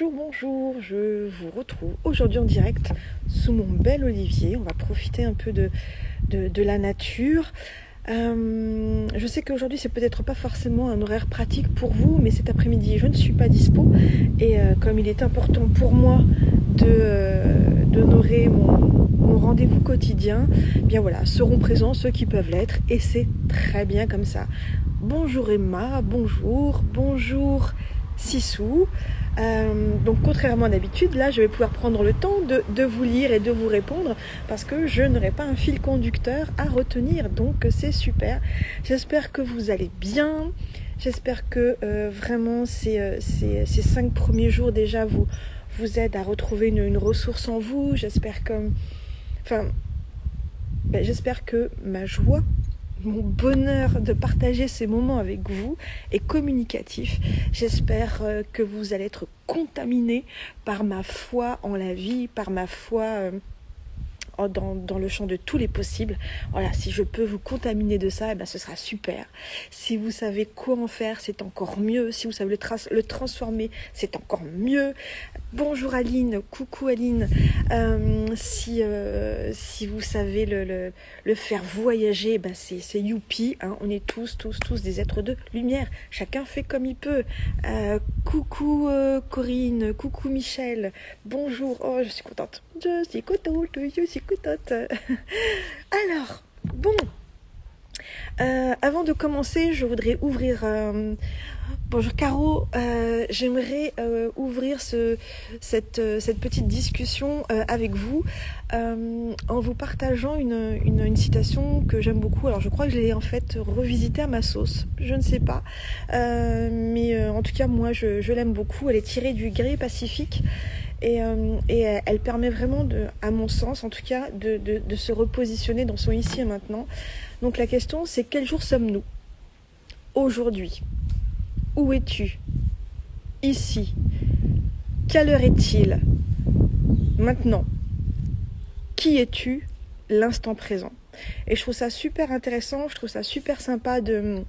Bonjour, bonjour, je vous retrouve aujourd'hui en direct sous mon bel olivier. On va profiter un peu de la nature. Je sais qu'aujourd'hui c'est peut-être pas forcément un horaire pratique pour vous, mais cet après-midi je ne suis pas dispo. Et comme il est important pour moi d'honorer mon rendez-vous quotidien, eh bien voilà, seront présents ceux qui peuvent l'être et c'est très bien comme ça. Bonjour Emma, bonjour Sissou. Donc contrairement à d'habitude, là je vais pouvoir prendre le temps de vous lire et de vous répondre parce que je n'aurai pas un fil conducteur à retenir, donc c'est super. J'espère que vous allez bien, j'espère que vraiment ces 5 premiers jours déjà vous aident à retrouver une ressource en vous. J'espère que ma joie, mon bonheur de partager ces moments avec vous est communicatif. J'espère que vous allez être contaminés par ma foi en la vie, par ma foi dans le champ de tous les possibles. Voilà, si je peux vous contaminer de ça, ce sera super. Si vous savez quoi en faire, c'est encore mieux. Si vous savez le transformer, c'est encore mieux. Bonjour Aline, coucou Aline. Si vous savez le faire voyager, c'est youpi. Hein. On est tous des êtres de lumière. Chacun fait comme il peut. Coucou Corinne, coucou Michel. Bonjour. Oh, je suis contente. Je suis contente. Alors, bon. Avant de commencer, je voudrais ouvrir... Bonjour Caro, j'aimerais ouvrir cette petite discussion avec vous en vous partageant une citation que j'aime beaucoup. Alors je crois que je l'ai en fait revisitée à ma sauce, je ne sais pas, mais en tout cas moi je l'aime beaucoup. Elle est tirée du guerrier pacifique. Et elle permet vraiment, à mon sens en tout cas, de se repositionner dans son ici et maintenant. Donc la question c'est: quel jour sommes-nous aujourd'hui? Où es-tu? Ici. Quelle heure est-il? Maintenant. Qui es-tu? L'instant présent. Et je trouve ça super intéressant, je trouve ça super sympa de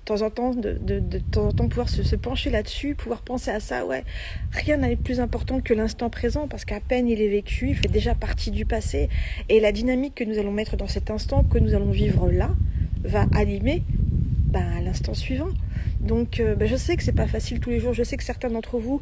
temps en temps, de temps en temps pouvoir se pencher là-dessus, pouvoir penser à ça. Ouais, rien n'est plus important que l'instant présent, parce qu'à peine il est vécu, il fait déjà partie du passé, et la dynamique que nous allons mettre dans cet instant, que nous allons vivre là, va animer l'instant suivant. Donc je sais que c'est pas facile tous les jours, je sais que certains d'entre vous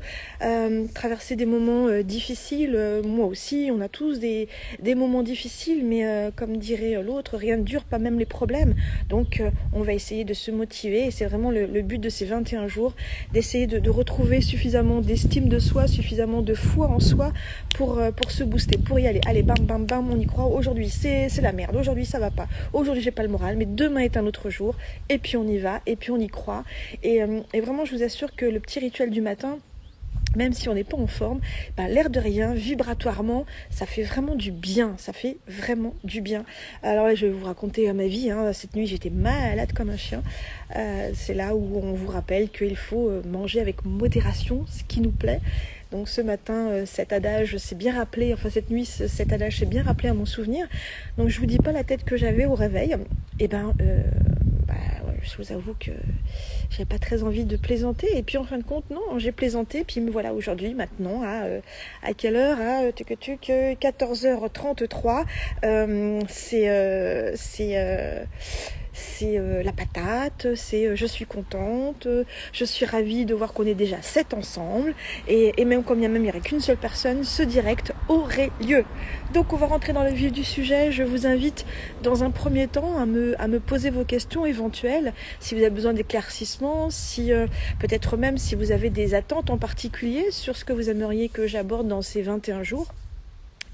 traversez des moments difficiles, moi aussi, on a tous des moments difficiles, mais comme dirait l'autre, rien ne dure, pas même les problèmes. Donc on va essayer de se motiver, et c'est vraiment le but de ces 21 jours, d'essayer de retrouver suffisamment d'estime de soi, suffisamment de foi en soi pour se booster, pour y aller. Allez, bam, bam, bam, on y croit. Aujourd'hui c'est la merde, aujourd'hui ça va pas, aujourd'hui j'ai pas le moral, mais demain est un autre jour, et puis on y va, et puis on y croit. Et vraiment, je vous assure que le petit rituel du matin, même si on n'est pas en forme, l'air de rien, vibratoirement, ça fait vraiment du bien. Ça fait vraiment du bien. Alors là, je vais vous raconter ma vie. Hein. Cette nuit, j'étais malade comme un chien. C'est là où on vous rappelle qu'il faut manger avec modération, ce qui nous plaît. Donc ce matin, cet adage s'est bien rappelé, enfin cette nuit, cet adage s'est bien rappelé à mon souvenir. Donc je vous dis pas la tête que j'avais au réveil. Et je vous avoue que j'avais pas très envie de plaisanter. Et puis en fin de compte, non, j'ai plaisanté. Puis me voilà aujourd'hui, maintenant, à quelle heure? À 14h33. C'est la patate, c'est je suis contente, je suis ravie de voir qu'on est déjà 7 ensemble, et même quand bien même il n'y aurait qu'une seule personne, ce direct aurait lieu. Donc on va rentrer dans le vif du sujet. Je vous invite dans un premier temps à me poser vos questions éventuelles, si vous avez besoin d'éclaircissement, si peut-être même si vous avez des attentes en particulier sur ce que vous aimeriez que j'aborde dans ces 21 jours.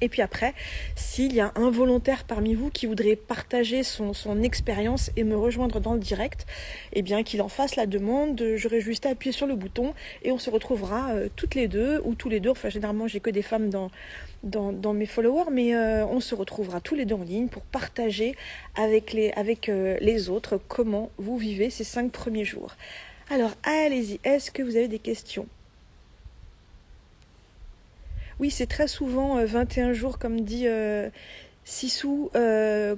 Et puis après, s'il y a un volontaire parmi vous qui voudrait partager son expérience et me rejoindre dans le direct, eh bien qu'il en fasse la demande. J'aurai juste à appuyer sur le bouton et on se retrouvera toutes les deux ou tous les deux. Enfin, généralement, j'ai que des femmes dans mes followers, mais on se retrouvera tous les deux en ligne pour partager avec les autres comment vous vivez ces 5 premiers jours. Alors, allez-y, est-ce que vous avez des questions ? Oui, c'est très souvent 21 jours, comme dit Sissou,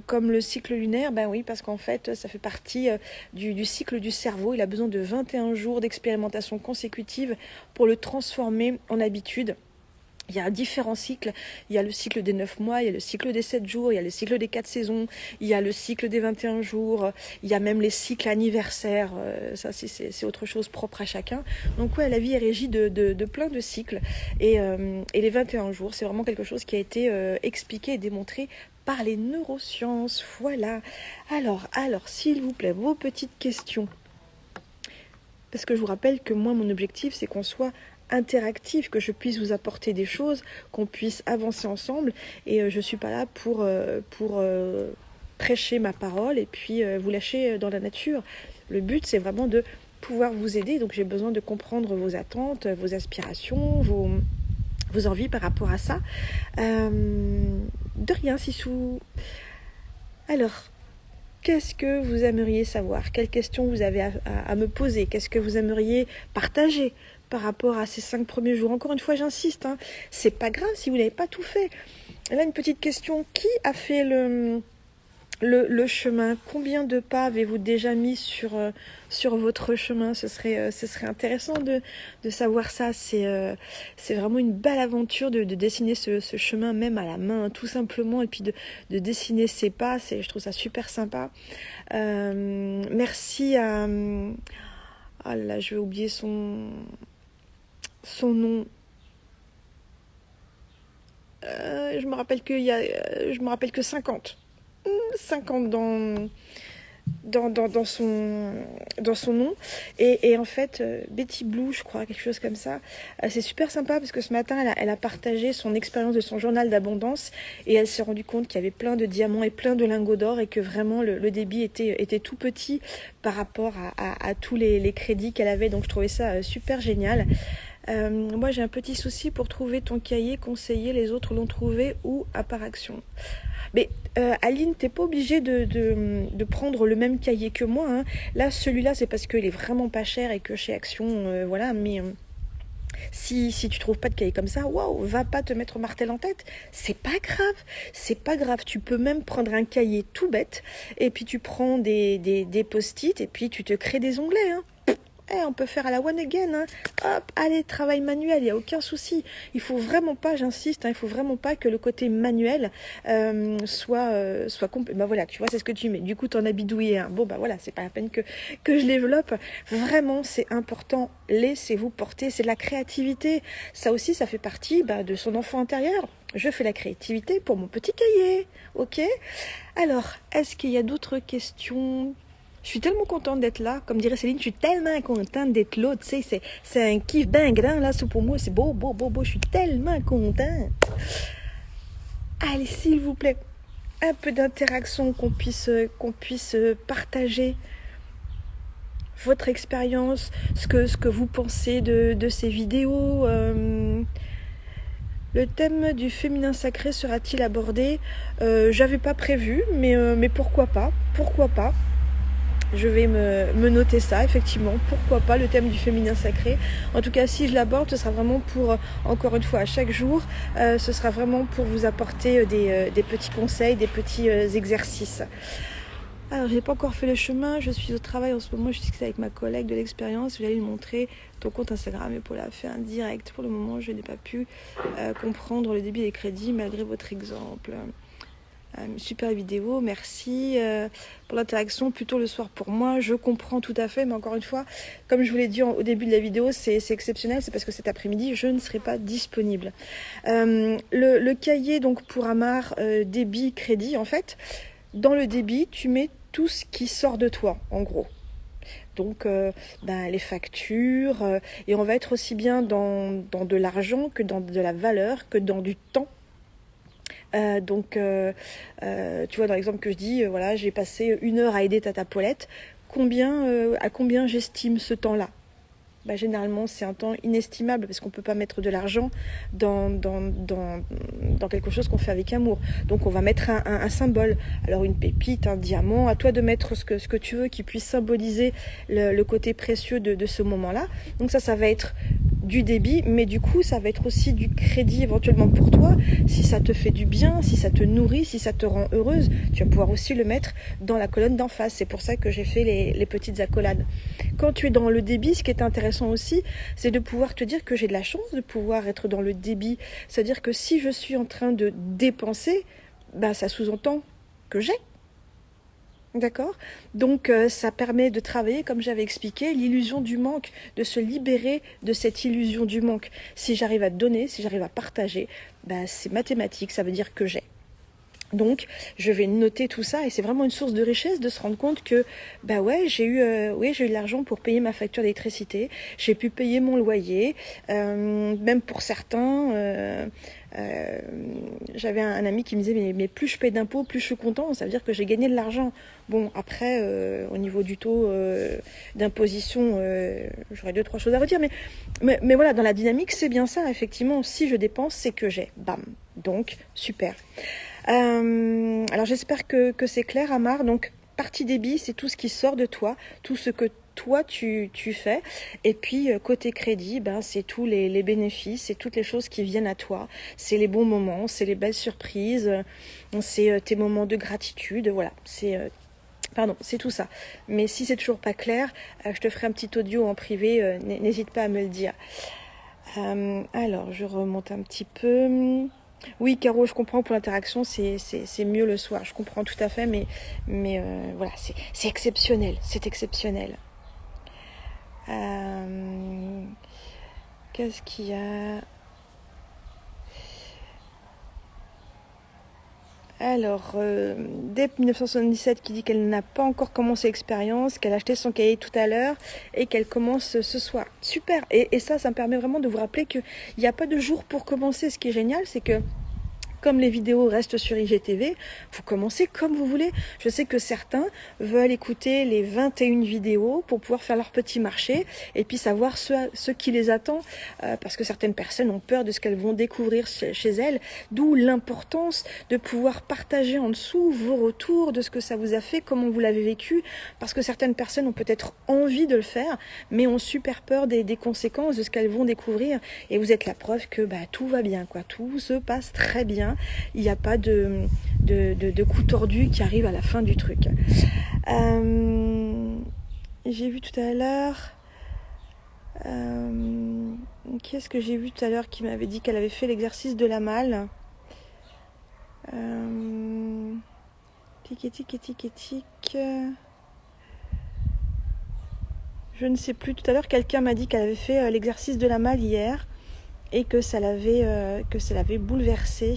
comme le cycle lunaire, ben oui, parce qu'en fait, ça fait partie du cycle du cerveau. Il a besoin de 21 jours d'expérimentation consécutive pour le transformer en habitude. Il y a différents cycles, il y a le cycle des 9 mois, il y a le cycle des 7 jours, il y a le cycle des 4 saisons, il y a le cycle des 21 jours, il y a même les cycles anniversaires, ça c'est autre chose propre à chacun. Donc ouais, la vie est régie de plein de cycles et les 21 jours, c'est vraiment quelque chose qui a été expliqué et démontré par les neurosciences. Voilà. Alors, s'il vous plaît, vos petites questions. Parce que je vous rappelle que moi, mon objectif, c'est qu'on soit interactif, que je puisse vous apporter des choses, qu'on puisse avancer ensemble. Et je suis pas là pour prêcher ma parole et puis vous lâcher dans la nature. Le but, c'est vraiment de pouvoir vous aider. Donc j'ai besoin de comprendre vos attentes, vos aspirations, vos envies par rapport à ça. De rien, Sissou. Alors, qu'est-ce que vous aimeriez savoir? Quelles questions vous avez à me poser? Qu'est-ce que vous aimeriez partager par rapport à ces 5 premiers jours? Encore une fois, j'insiste, hein, c'est pas grave si vous n'avez pas tout fait. Là, une petite question. Qui a fait le chemin? Combien de pas avez-vous déjà mis sur votre chemin? Ce serait intéressant de savoir ça. C'est vraiment une belle aventure de dessiner ce chemin même à la main, tout simplement, et puis de dessiner ses pas. Je trouve ça super sympa. Merci à... Ah là, je vais oublier son nom. Je me rappelle que 50 dans son nom et en fait Betty Blue, je crois, quelque chose comme ça. C'est super sympa parce que ce matin elle a partagé son expérience de son journal d'abondance et elle s'est rendue compte qu'il y avait plein de diamants et plein de lingots d'or et que vraiment le débit était tout petit par rapport à tous les crédits qu'elle avait. Donc je trouvais ça super génial. Moi j'ai un petit souci pour trouver ton cahier conseillé, les autres l'ont trouvé ou à part Action. Mais Aline, t'es pas obligée de prendre le même cahier que moi, hein. Là, celui-là, c'est parce qu'il est vraiment pas cher et que chez Action, voilà. Mais si tu trouves pas de cahier comme ça, waouh, va pas te mettre martel en tête. C'est pas grave. Tu peux même prendre un cahier tout bête et puis tu prends des post-it et puis tu te crées des onglets, hein. On peut faire à la one again, hein. Hop, allez, travail manuel, il n'y a aucun souci. Il faut vraiment pas, j'insiste, hein, il faut vraiment pas que le côté manuel soit complet. Bah voilà, tu vois, c'est ce que tu mets. Du coup, t'en as bidouillé un. Bon, bah voilà, c'est pas la peine que je développe. Vraiment, c'est important. Laissez-vous porter, c'est de la créativité. Ça aussi, ça fait partie de son enfant intérieur. Je fais la créativité pour mon petit cahier, ok? Alors, est-ce qu'il y a d'autres questions? Je suis tellement contente d'être là. Comme dirait Céline, je suis tellement contente d'être là. Tu sais, c'est un kiff bien grand, là. Ça, pour moi, c'est beau. Je suis tellement contente. Allez, s'il vous plaît, un peu d'interaction, qu'on puisse partager votre expérience, ce que vous pensez de ces vidéos. Le thème du féminin sacré sera-t-il abordé? J'avais pas prévu, mais pourquoi pas? Je vais me noter ça, effectivement. Pourquoi pas le thème du féminin sacré? En tout cas, si je l'aborde, ce sera vraiment pour, encore une fois, à chaque jour, ce sera vraiment pour vous apporter des petits conseils, des petits exercices. Alors, j'ai pas encore fait le chemin. Je suis au travail en ce moment. Je discute avec ma collègue de l'expérience. J'allais lui montrer ton compte Instagram et pour la faire un direct. Pour le moment, je n'ai pas pu comprendre le débit des crédits malgré votre exemple. Super vidéo, merci pour l'interaction, plutôt le soir pour moi, je comprends tout à fait, mais encore une fois, comme je vous l'ai dit au début de la vidéo, c'est exceptionnel, c'est parce que cet après-midi, je ne serai pas disponible. Le cahier, donc pour Amar, débit, crédit, en fait, dans le débit, tu mets tout ce qui sort de toi, en gros. Donc les factures, et on va être aussi bien dans de l'argent que dans de la valeur, que dans du temps. Tu vois, dans l'exemple que je dis, voilà, j'ai passé 1 heure à aider Tata Paulette. À combien j'estime ce temps-là? Généralement, c'est un temps inestimable parce qu'on ne peut pas mettre de l'argent dans quelque chose qu'on fait avec amour. Donc, on va mettre un symbole. Alors, une pépite, un diamant, à toi de mettre ce que tu veux qui puisse symboliser le côté précieux de ce moment-là. Donc, ça va être du débit, mais du coup ça va être aussi du crédit éventuellement pour toi. Si ça te fait du bien, si ça te nourrit, si ça te rend heureuse, tu vas pouvoir aussi le mettre dans la colonne d'en face. C'est pour ça que j'ai fait les petites accolades. Quand tu es dans le débit, ce qui est intéressant aussi, c'est de pouvoir te dire que j'ai de la chance de pouvoir être dans le débit. C'est-à-dire que si je suis en train de dépenser, bah, ça sous-entend que j'ai. D'accord? Donc ça permet de travailler, comme j'avais expliqué, l'illusion du manque, de se libérer de cette illusion du manque. Si j'arrive à donner, si j'arrive à partager, bah, c'est mathématique, ça veut dire que j'ai. Donc, je vais noter tout ça et c'est vraiment une source de richesse de se rendre compte que, bah ouais, j'ai eu de l'argent pour payer ma facture d'électricité, j'ai pu payer mon loyer, même pour certains. J'avais un ami qui me disait mais plus je paye d'impôts, plus je suis content, ça veut dire que j'ai gagné de l'argent. Bon, après, au niveau du taux d'imposition, j'aurais 2-3 choses à redire, mais voilà, dans la dynamique, c'est bien ça, effectivement, si je dépense, c'est que j'ai, bam, donc, super. Alors j'espère que c'est clair, Amar. Donc partie débit, c'est tout ce qui sort de toi, tout ce que toi tu fais. Et puis côté crédit, ben, c'est tous les bénéfices, c'est toutes les choses qui viennent à toi. C'est les bons moments, c'est les belles surprises, c'est tes moments de gratitude. Voilà, c'est tout ça. Mais si c'est toujours pas clair, je te ferai un petit audio en privé, n'hésite pas à me le dire. Alors, je remonte un petit peu. Oui, Caro, je comprends pour l'interaction, c'est mieux le soir. Je comprends tout à fait, mais voilà, c'est exceptionnel. C'est exceptionnel. Qu'est-ce qu'il y a? Alors, Dep 1977 qui dit qu'elle n'a pas encore commencé l'expérience, qu'elle a acheté son cahier tout à l'heure et qu'elle commence ce soir. Super. Et ça me permet vraiment de vous rappeler qu'il n'y a pas de jour pour commencer. Ce qui est génial, c'est que comme les vidéos restent sur IGTV, vous commencez comme vous voulez. Je sais que certains veulent écouter les 21 vidéos pour pouvoir faire leur petit marché et puis savoir ce qui les attend, parce que certaines personnes ont peur de ce qu'elles vont découvrir chez elles, d'où l'importance de pouvoir partager en dessous vos retours, de ce que ça vous a fait, comment vous l'avez vécu, parce que certaines personnes ont peut-être envie de le faire, mais ont super peur des conséquences de ce qu'elles vont découvrir, et vous êtes la preuve que tout va bien, quoi. Tout se passe très bien. Il n'y a pas de coup tordu qui arrive à la fin du truc. J'ai vu tout à l'heure... Qu'est-ce que j'ai vu tout à l'heure qui m'avait dit qu'elle avait fait l'exercice de la malle? Tic. Je ne sais plus. Tout à l'heure, quelqu'un m'a dit qu'elle avait fait l'exercice de la malle hier et que ça l'avait bouleversée.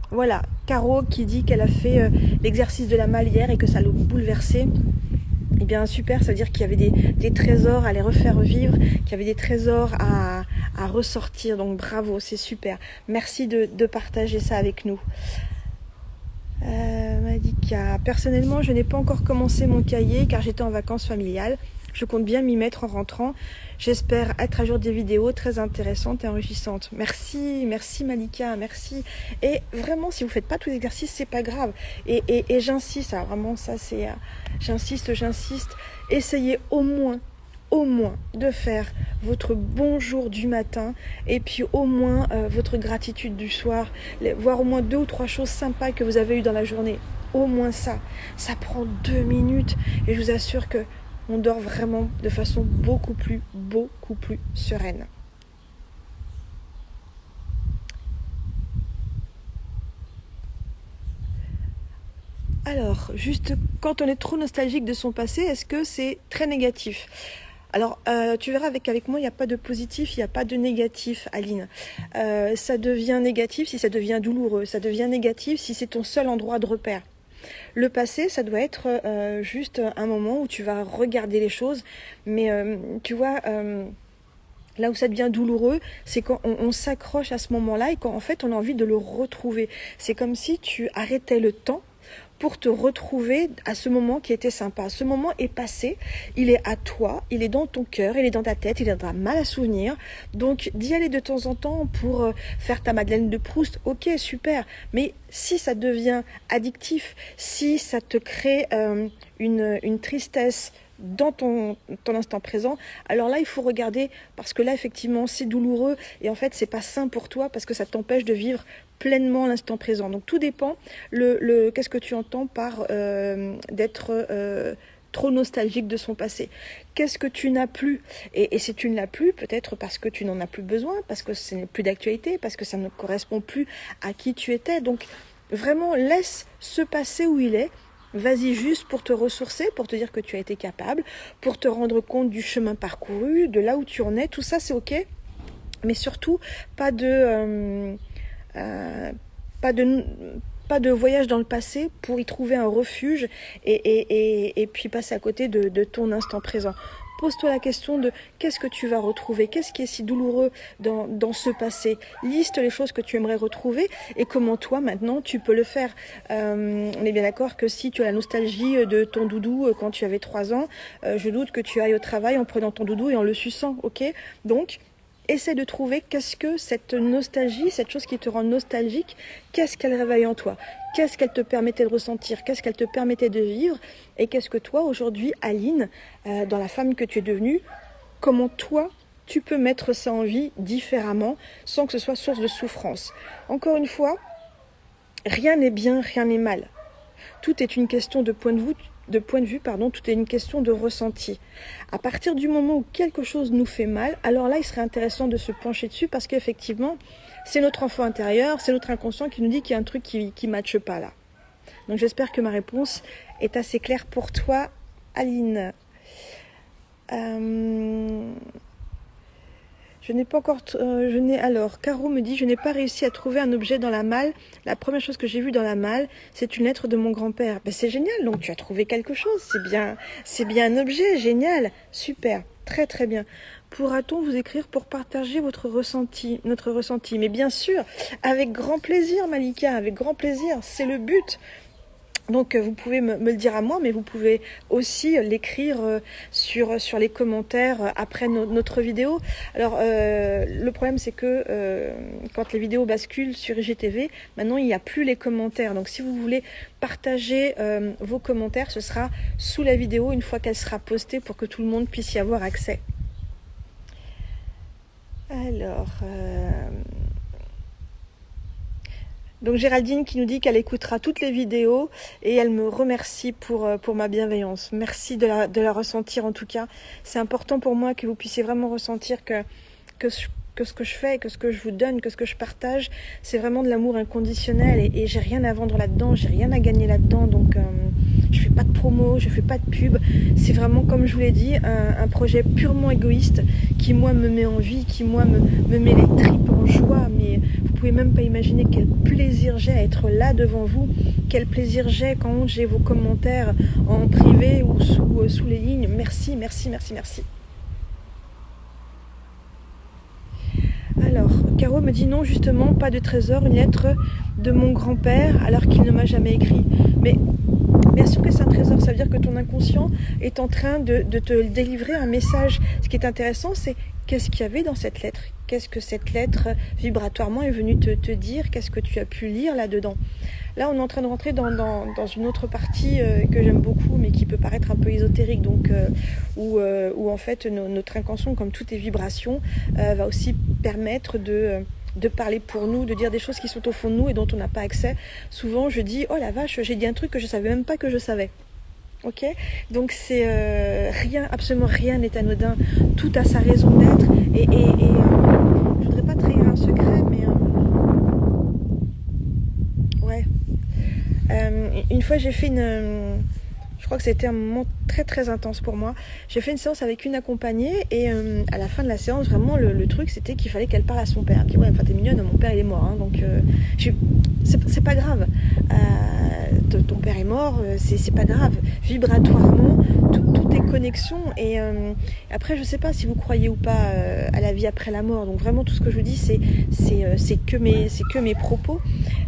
Voilà, Caro qui dit qu'elle a fait l'exercice de la malle hier et que ça l'a bouleversée. Eh bien super, ça veut dire qu'il y avait des trésors à les refaire vivre, qu'il y avait des trésors à ressortir. Donc bravo, c'est super. Merci de partager ça avec nous. Madika, personnellement, je n'ai pas encore commencé mon cahier car j'étais en vacances familiales. Je compte bien m'y mettre en rentrant. J'espère être à jour des vidéos très intéressantes et enrichissantes. Merci Malika, merci. Et vraiment, si vous ne faites pas tous les exercices, c'est pas grave. Et j'insiste, vraiment, ça c'est... J'insiste. Essayez au moins de faire votre bonjour du matin et puis au moins votre gratitude du soir, voir au moins 2 ou 3 choses sympas que vous avez eues dans la journée. Au moins ça prend 2 minutes et je vous assure que on dort vraiment de façon beaucoup plus sereine. Alors, juste quand on est trop nostalgique de son passé, est-ce que c'est très négatif ? Alors, tu verras avec moi, il n'y a pas de positif, il n'y a pas de négatif, Aline. Ça devient négatif si ça devient douloureux, ça devient négatif si c'est ton seul endroit de repère. Le passé, ça doit être juste un moment où tu vas regarder les choses, mais tu vois, là où ça devient douloureux, c'est quand on s'accroche à ce moment-là et quand en fait on a envie de le retrouver. C'est comme si tu arrêtais le temps pour te retrouver à ce moment qui était sympa. Ce moment est passé, il est à toi, il est dans ton cœur, il est dans ta tête, il est dans ta mal à souvenir. Donc d'y aller de temps en temps pour faire ta Madeleine de Proust, ok, super. Mais si ça devient addictif, si ça te crée une tristesse dans ton instant présent, alors là il faut regarder, parce que là effectivement c'est douloureux et en fait c'est pas sain pour toi parce que ça t'empêche de vivre pleinement l'instant présent. Donc tout dépend qu'est-ce que tu entends par d'être trop nostalgique de son passé. Qu'est-ce que tu n'as plus, et si tu ne l'as plus, peut-être parce que tu n'en as plus besoin, parce que ce n'est plus d'actualité, parce que ça ne correspond plus à qui tu étais. Donc vraiment laisse ce passé où il est. Vas-y juste pour te ressourcer, pour te dire que tu as été capable, pour te rendre compte du chemin parcouru, de là où tu en es, tout ça c'est ok, mais surtout pas de voyage dans le passé pour y trouver un refuge et puis passer à côté de ton instant présent. Pose-toi la question de qu'est-ce que tu vas retrouver, qu'est-ce qui est si douloureux dans ce passé. Liste les choses que tu aimerais retrouver et comment toi maintenant tu peux le faire. On est bien d'accord que si tu as la nostalgie de ton doudou quand tu avais 3 ans, je doute que tu ailles au travail en prenant ton doudou et en le suçant, ok ? Donc, essaie de trouver qu'est-ce que cette nostalgie, cette chose qui te rend nostalgique, qu'est-ce qu'elle réveille en toi, qu'est-ce qu'elle te permettait de ressentir, qu'est-ce qu'elle te permettait de vivre, et qu'est-ce que toi, aujourd'hui, Aline, dans la femme que tu es devenue, comment toi, tu peux mettre ça en vie différemment, sans que ce soit source de souffrance. Encore une fois, rien n'est bien, rien n'est mal. Tout est une question de point de vue, tout est une question de ressenti. À partir du moment où quelque chose nous fait mal, alors là, il serait intéressant de se pencher dessus parce qu'effectivement, c'est notre enfant intérieur, c'est notre inconscient qui nous dit qu'il y a un truc qui ne matche pas là. Donc j'espère que ma réponse est assez claire pour toi, Aline. Alors, Caro me dit, je n'ai pas réussi à trouver un objet dans la malle. La première chose que j'ai vue dans la malle, c'est une lettre de mon grand-père. Ben, c'est génial, donc tu as trouvé quelque chose. C'est bien un objet, génial, super, très très bien. Pourra-t-on vous écrire pour partager notre ressenti? Mais bien sûr, avec grand plaisir, Malika, avec grand plaisir, c'est le but. Donc vous pouvez me le dire à moi, mais vous pouvez aussi l'écrire sur les commentaires après notre vidéo. Alors le problème c'est que quand les vidéos basculent sur IGTV, maintenant il n'y a plus les commentaires. Donc si vous voulez partager vos commentaires, ce sera sous la vidéo une fois qu'elle sera postée pour que tout le monde puisse y avoir accès. Alors... Donc Géraldine qui nous dit qu'elle écoutera toutes les vidéos et elle me remercie pour ma bienveillance. Merci de la ressentir en tout cas. C'est important pour moi que vous puissiez vraiment ressentir que ce que je fais, que ce que je vous donne, que ce que je partage, c'est vraiment de l'amour inconditionnel et j'ai rien à vendre là-dedans, j'ai rien à gagner là-dedans. Donc je fais pas de promo, je fais pas de pub. C'est vraiment, comme je vous l'ai dit, un projet purement égoïste qui moi me met en vie, qui moi me met les tripes en joie. Mais vous pouvez même pas imaginer quel plaisir j'ai à être là devant vous, quel plaisir j'ai quand j'ai vos commentaires en privé ou sous les lignes. Merci, merci, merci, merci. Alors, Caro me dit non, justement, pas de trésor, une lettre de mon grand-père alors qu'il ne m'a jamais écrit. Mais bien sûr que c'est un trésor, ça veut dire que ton inconscient est en train de te délivrer un message. Ce qui est intéressant, c'est qu'est-ce qu'il y avait dans cette lettre? Qu'est-ce que cette lettre vibratoirement est venue te dire? Qu'est-ce que tu as pu lire là-dedans? Là, on est en train de rentrer dans une autre partie que j'aime beaucoup, mais qui peut paraître un peu ésotérique, donc où en fait notre inconscient, comme toutes les vibrations, va aussi permettre de parler pour nous, de dire des choses qui sont au fond de nous et dont on n'a pas accès. Souvent, je dis, oh la vache, j'ai dit un truc que je savais même pas que je savais. Ok, donc c'est rien, absolument rien n'est anodin. Tout a sa raison d'être et je voudrais pas trahir un secret, mais ouais. Une fois, j'ai fait je crois que c'était un moment très très intense pour moi. J'ai fait une séance avec une accompagnée et à la fin de la séance, vraiment le truc c'était qu'il fallait qu'elle parle à son père. Elle me dit ouais, enfin t'es mignonne, mon père il est mort, hein, donc c'est pas grave. Ton père est mort, c'est pas grave. Vibratoirement, tout est connexion et après je sais pas si vous croyez ou pas à la vie après la mort. Donc vraiment tout ce que je vous dis c'est que mes propos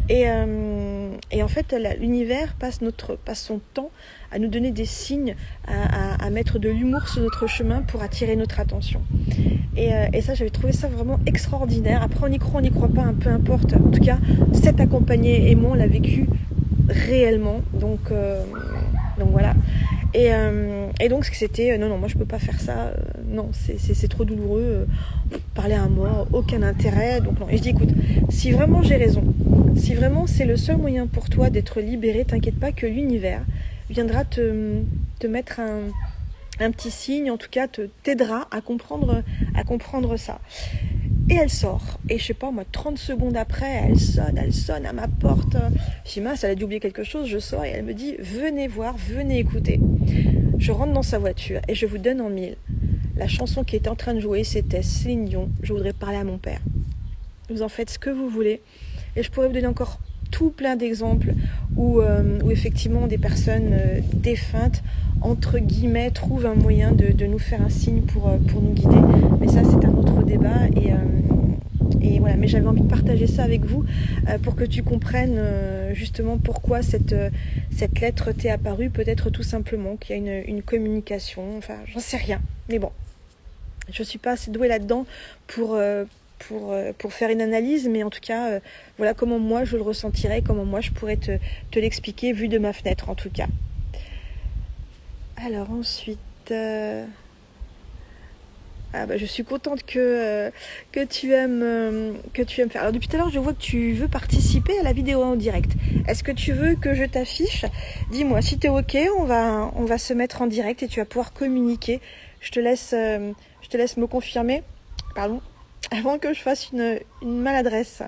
et Et en fait, l'univers passe son temps à nous donner des signes, à mettre de l'humour sur notre chemin pour attirer notre attention. Et ça, j'avais trouvé ça vraiment extraordinaire. Après, on y croit, on n'y croit pas, hein, peu importe. En tout cas, cet accompagné et moi, on l'a vécu réellement. Donc voilà. Et donc c'était non, moi je peux pas faire ça, non, c'est trop douloureux, parler à un mort, aucun intérêt. Donc non. Et je dis écoute, si vraiment j'ai raison, si vraiment c'est le seul moyen pour toi d'être libéré, t'inquiète pas que l'univers viendra te mettre un petit signe, en tout cas t'aidera à comprendre ça. Et elle sort. Et je sais pas, moi, 30 secondes après, elle sonne à ma porte. Je dis, mince, elle a dû oublier quelque chose. Je sors et elle me dit, venez voir, venez écouter. Je rentre dans sa voiture et je vous donne en mille. La chanson qui était en train de jouer, c'était Céline Dion, Je voudrais parler à mon père. Vous en faites ce que vous voulez. Et je pourrais vous donner encore tout plein d'exemples où effectivement des personnes défuntes, entre guillemets, trouvent un moyen de nous faire un signe pour nous guider. Mais ça, c'est un autre débat. Et voilà, mais j'avais envie de partager ça avec vous pour que tu comprennes justement pourquoi cette lettre t'est apparue. Peut-être tout simplement qu'il y a une communication, enfin j'en sais rien. Mais bon, je suis pas assez douée là-dedans pour faire une analyse, mais en tout cas, voilà comment moi je le ressentirais, comment moi je pourrais te l'expliquer vu de ma fenêtre en tout cas. Alors ensuite... Ah bah, je suis contente que tu aimes faire. Alors depuis tout à l'heure, je vois que tu veux participer à la vidéo en direct. Est-ce que tu veux que je t'affiche? Dis-moi, si t'es ok, on va se mettre en direct et tu vas pouvoir communiquer. Je te laisse me confirmer, pardon, avant que je fasse une maladresse.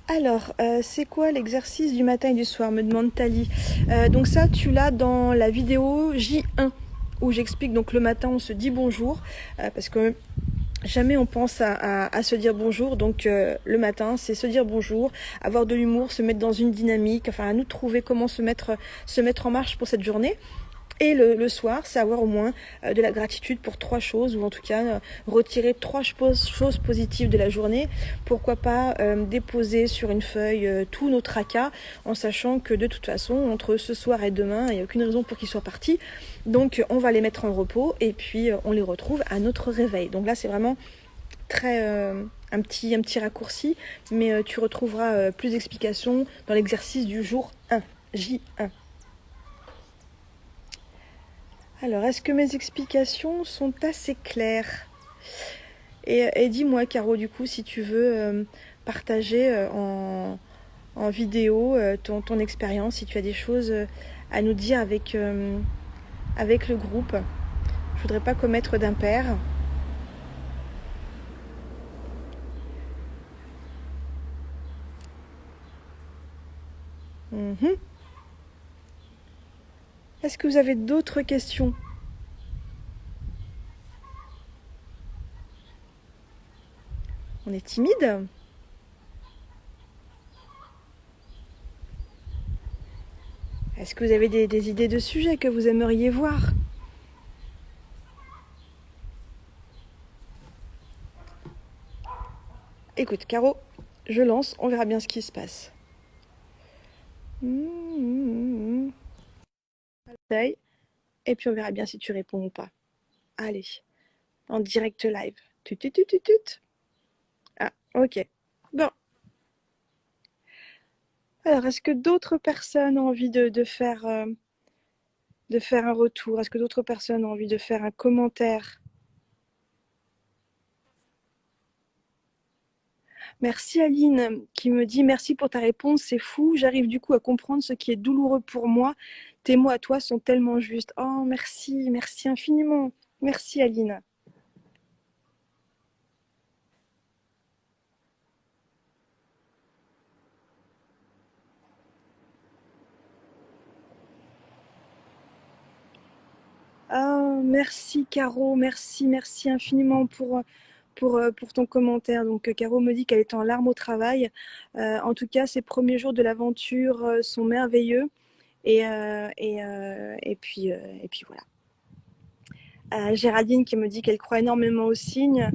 Alors, c'est quoi l'exercice du matin et du soir, me demande Tali. Donc ça, tu l'as dans la vidéo J1. Où j'explique donc le matin on se dit bonjour parce que jamais on pense à se dire bonjour, donc le matin c'est se dire bonjour, avoir de l'humour, se mettre dans une dynamique, enfin à nous de trouver comment se mettre en marche pour cette journée. Et le soir, c'est avoir au moins de la gratitude pour 3 choses, ou en tout cas retirer 3 choses positives de la journée. Pourquoi pas déposer sur une feuille tous nos tracas, en sachant que de toute façon, entre ce soir et demain, il n'y a aucune raison pour qu'ils soient partis. Donc on va les mettre en repos, et puis on les retrouve à notre réveil. Donc là, c'est vraiment très... un petit raccourci, mais tu retrouveras plus d'explications dans l'exercice du jour 1, J1. Alors, est-ce que mes explications sont assez claires? Et dis-moi, Caro, du coup, si tu veux partager en vidéo ton expérience, si tu as des choses à nous dire avec le groupe. Je voudrais pas commettre d'impair. Est-ce que vous avez d'autres questions? On est timide? Est-ce que vous avez des idées de sujets que vous aimeriez voir? Écoute, Caro, je lance, on verra bien ce qui se passe. Et puis on verra bien si tu réponds ou pas. Allez, en direct live. Ah, ok. Bon. Alors, est-ce que d'autres personnes ont envie de faire un retour? Est-ce que d'autres personnes ont envie de faire un commentaire? Merci Aline qui me dit merci pour ta réponse, c'est fou. J'arrive du coup à comprendre ce qui est douloureux pour moi. Tes mots à toi sont tellement justes. Oh, merci, merci infiniment. Merci Aline. Ah, merci Caro, merci infiniment pour ton commentaire. Donc Caro me dit qu'elle est en larmes au travail. En tout cas, ces premiers jours de l'aventure sont merveilleux. Et puis voilà. Géraldine qui me dit qu'elle croit énormément aux signes.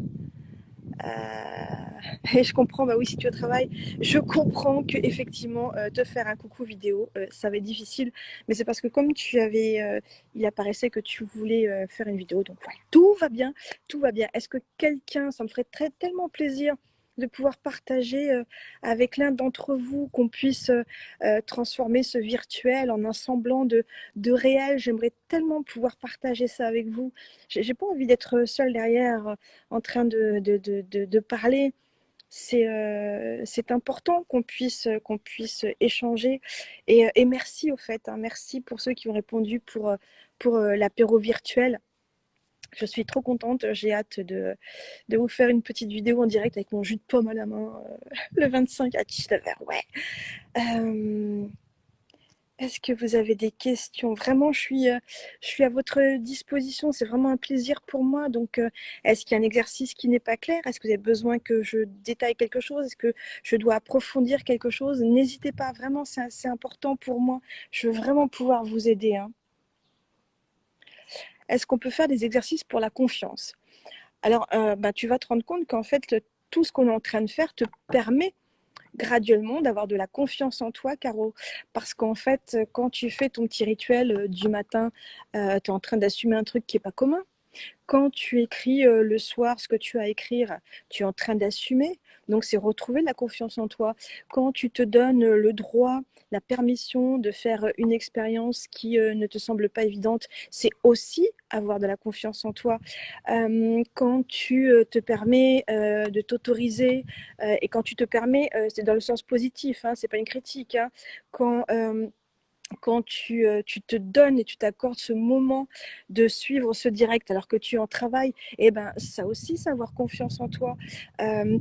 Et je comprends, bah oui, si tu es au travail, je comprends que effectivement te faire un coucou vidéo, ça va être difficile. Mais c'est parce que comme il apparaissait que tu voulais faire une vidéo, donc voilà, tout va bien, tout va bien. Est-ce que quelqu'un, ça me ferait tellement plaisir de pouvoir partager avec l'un d'entre vous, qu'on puisse transformer ce virtuel en un semblant de réel. J'aimerais tellement pouvoir partager ça avec vous. J'ai pas envie d'être seule derrière en train de parler. C'est important qu'on puisse échanger. Et merci au fait, hein, merci pour ceux qui ont répondu pour l'apéro virtuel. Je suis trop contente, j'ai hâte de vous faire une petite vidéo en direct avec mon jus de pomme à la main le 25 à 19h. Ouais. Est-ce que vous avez des questions? Vraiment, je suis à votre disposition. C'est vraiment un plaisir pour moi. Donc, est-ce qu'il y a un exercice qui n'est pas clair? Est-ce que vous avez besoin que je détaille quelque chose? Est-ce que je dois approfondir quelque chose? N'hésitez pas. Vraiment, c'est assez important pour moi. Je veux vraiment pouvoir vous aider, hein. Est-ce qu'on peut faire des exercices pour la confiance? Alors, tu vas te rendre compte qu'en fait, tout ce qu'on est en train de faire te permet graduellement d'avoir de la confiance en toi, Caro. Parce qu'en fait, quand tu fais ton petit rituel du matin, tu es en train d'assumer un truc qui n'est pas commun. Quand tu écris le soir ce que tu as à écrire, tu es en train d'assumer. Donc, c'est retrouver de la confiance en toi. Quand tu te donnes le droit, la permission de faire une expérience qui ne te semble pas évidente, c'est aussi avoir de la confiance en toi. Quand tu te permets de t'autoriser, et quand tu te permets, c'est dans le sens positif, hein, c'est pas une critique, hein, quand tu te donnes et tu t'accordes ce moment de suivre ce direct alors que tu es en travail, et ben ça aussi, c'est avoir confiance en toi.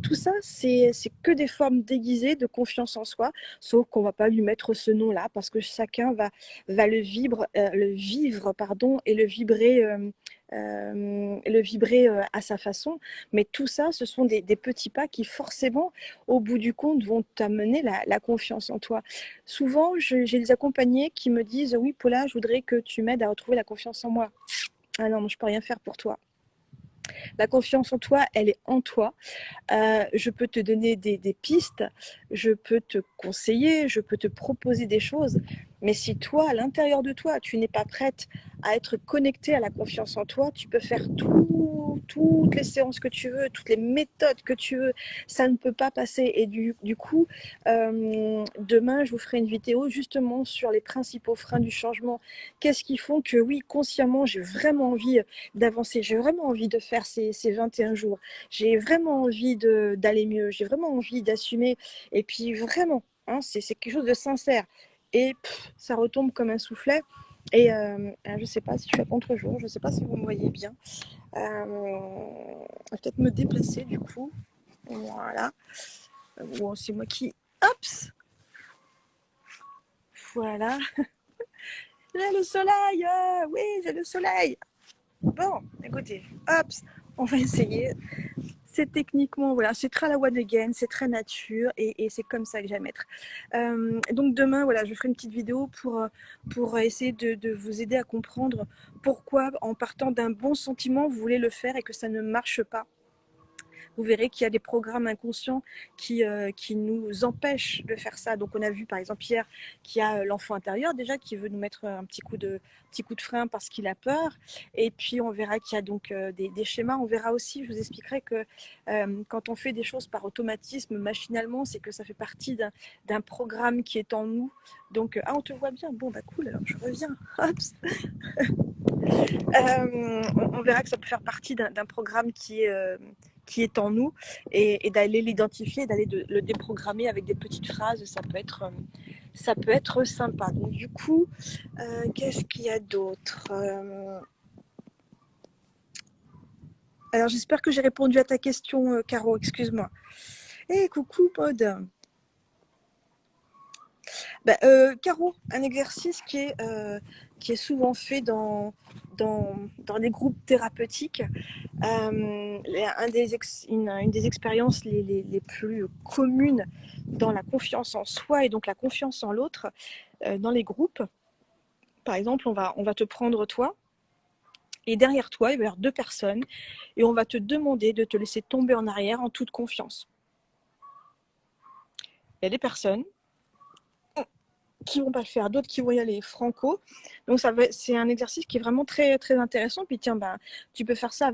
Tout ça, c'est que des formes déguisées de confiance en soi, sauf qu'on va pas lui mettre ce nom-là parce que chacun va le vivre pardon, et le vibrer à sa façon. Mais tout ça, ce sont des petits pas qui forcément, au bout du compte, vont t'amener la confiance en toi. Souvent, j'ai des accompagnés qui me disent: oui, Paula, je voudrais que tu m'aides à retrouver la confiance en moi. Ah non, je peux rien faire pour toi. La confiance en toi, elle est en toi. Je peux te donner des pistes, je peux te conseiller, je peux te proposer des choses. Mais si toi, à l'intérieur de toi, tu n'es pas prête à être connectée à la confiance en toi, tu peux faire toutes les séances que tu veux, toutes les méthodes que tu veux, ça ne peut pas passer. Et du coup, demain, je vous ferai une vidéo justement sur les principaux freins du changement. Qu'est-ce qui font que, oui, consciemment, j'ai vraiment envie d'avancer, j'ai vraiment envie de faire ces 21 jours. J'ai vraiment envie d'aller mieux, j'ai vraiment envie d'assumer. Et puis vraiment, hein, c'est quelque chose de sincère. Et ça retombe comme un soufflet. Et je ne sais pas si je suis à contre-jour, je ne sais pas si vous me voyez bien. Je vais peut-être me déplacer du coup. Voilà. Bon, c'est moi qui... Hop. Voilà. J'ai le soleil. Oui, j'ai le soleil. Bon, écoutez, hop, on va essayer. C'est techniquement, voilà, c'est très la one again, c'est très nature et c'est comme ça que j'aime être. Donc demain, voilà, je ferai une petite vidéo pour essayer de vous aider à comprendre pourquoi, en partant d'un bon sentiment, vous voulez le faire et que ça ne marche pas. Vous verrez qu'il y a des programmes inconscients qui nous empêchent de faire ça. Donc on a vu par exemple hier qu'il y a l'enfant intérieur déjà qui veut nous mettre un petit coup de frein parce qu'il a peur. Et puis on verra qu'il y a donc des schémas. On verra aussi, je vous expliquerai que quand on fait des choses par automatisme, machinalement, c'est que ça fait partie d'un programme qui est en nous. Donc, on te voit bien. Bon, bah cool, alors je reviens. Hop. On verra que ça peut faire partie d'un programme qui est en nous et d'aller l'identifier, d'aller le déprogrammer avec des petites phrases, ça peut être sympa. Donc du coup, qu'est-ce qu'il y a d'autre? Alors j'espère que j'ai répondu à ta question, Caro, excuse-moi. Eh, coucou, Pod. Caro, un exercice qui est souvent fait dans les groupes thérapeutiques. Une des expériences les plus communes dans la confiance en soi et donc la confiance en l'autre dans les groupes. Par exemple, on va te prendre toi Et derrière toi, il va y avoir deux personnes et on va te demander de te laisser tomber en arrière en toute confiance. Il y a des personnes qui vont pas le faire, d'autres qui vont y aller franco. Donc c'est un exercice qui est vraiment très très intéressant. Puis tiens, tu peux faire ça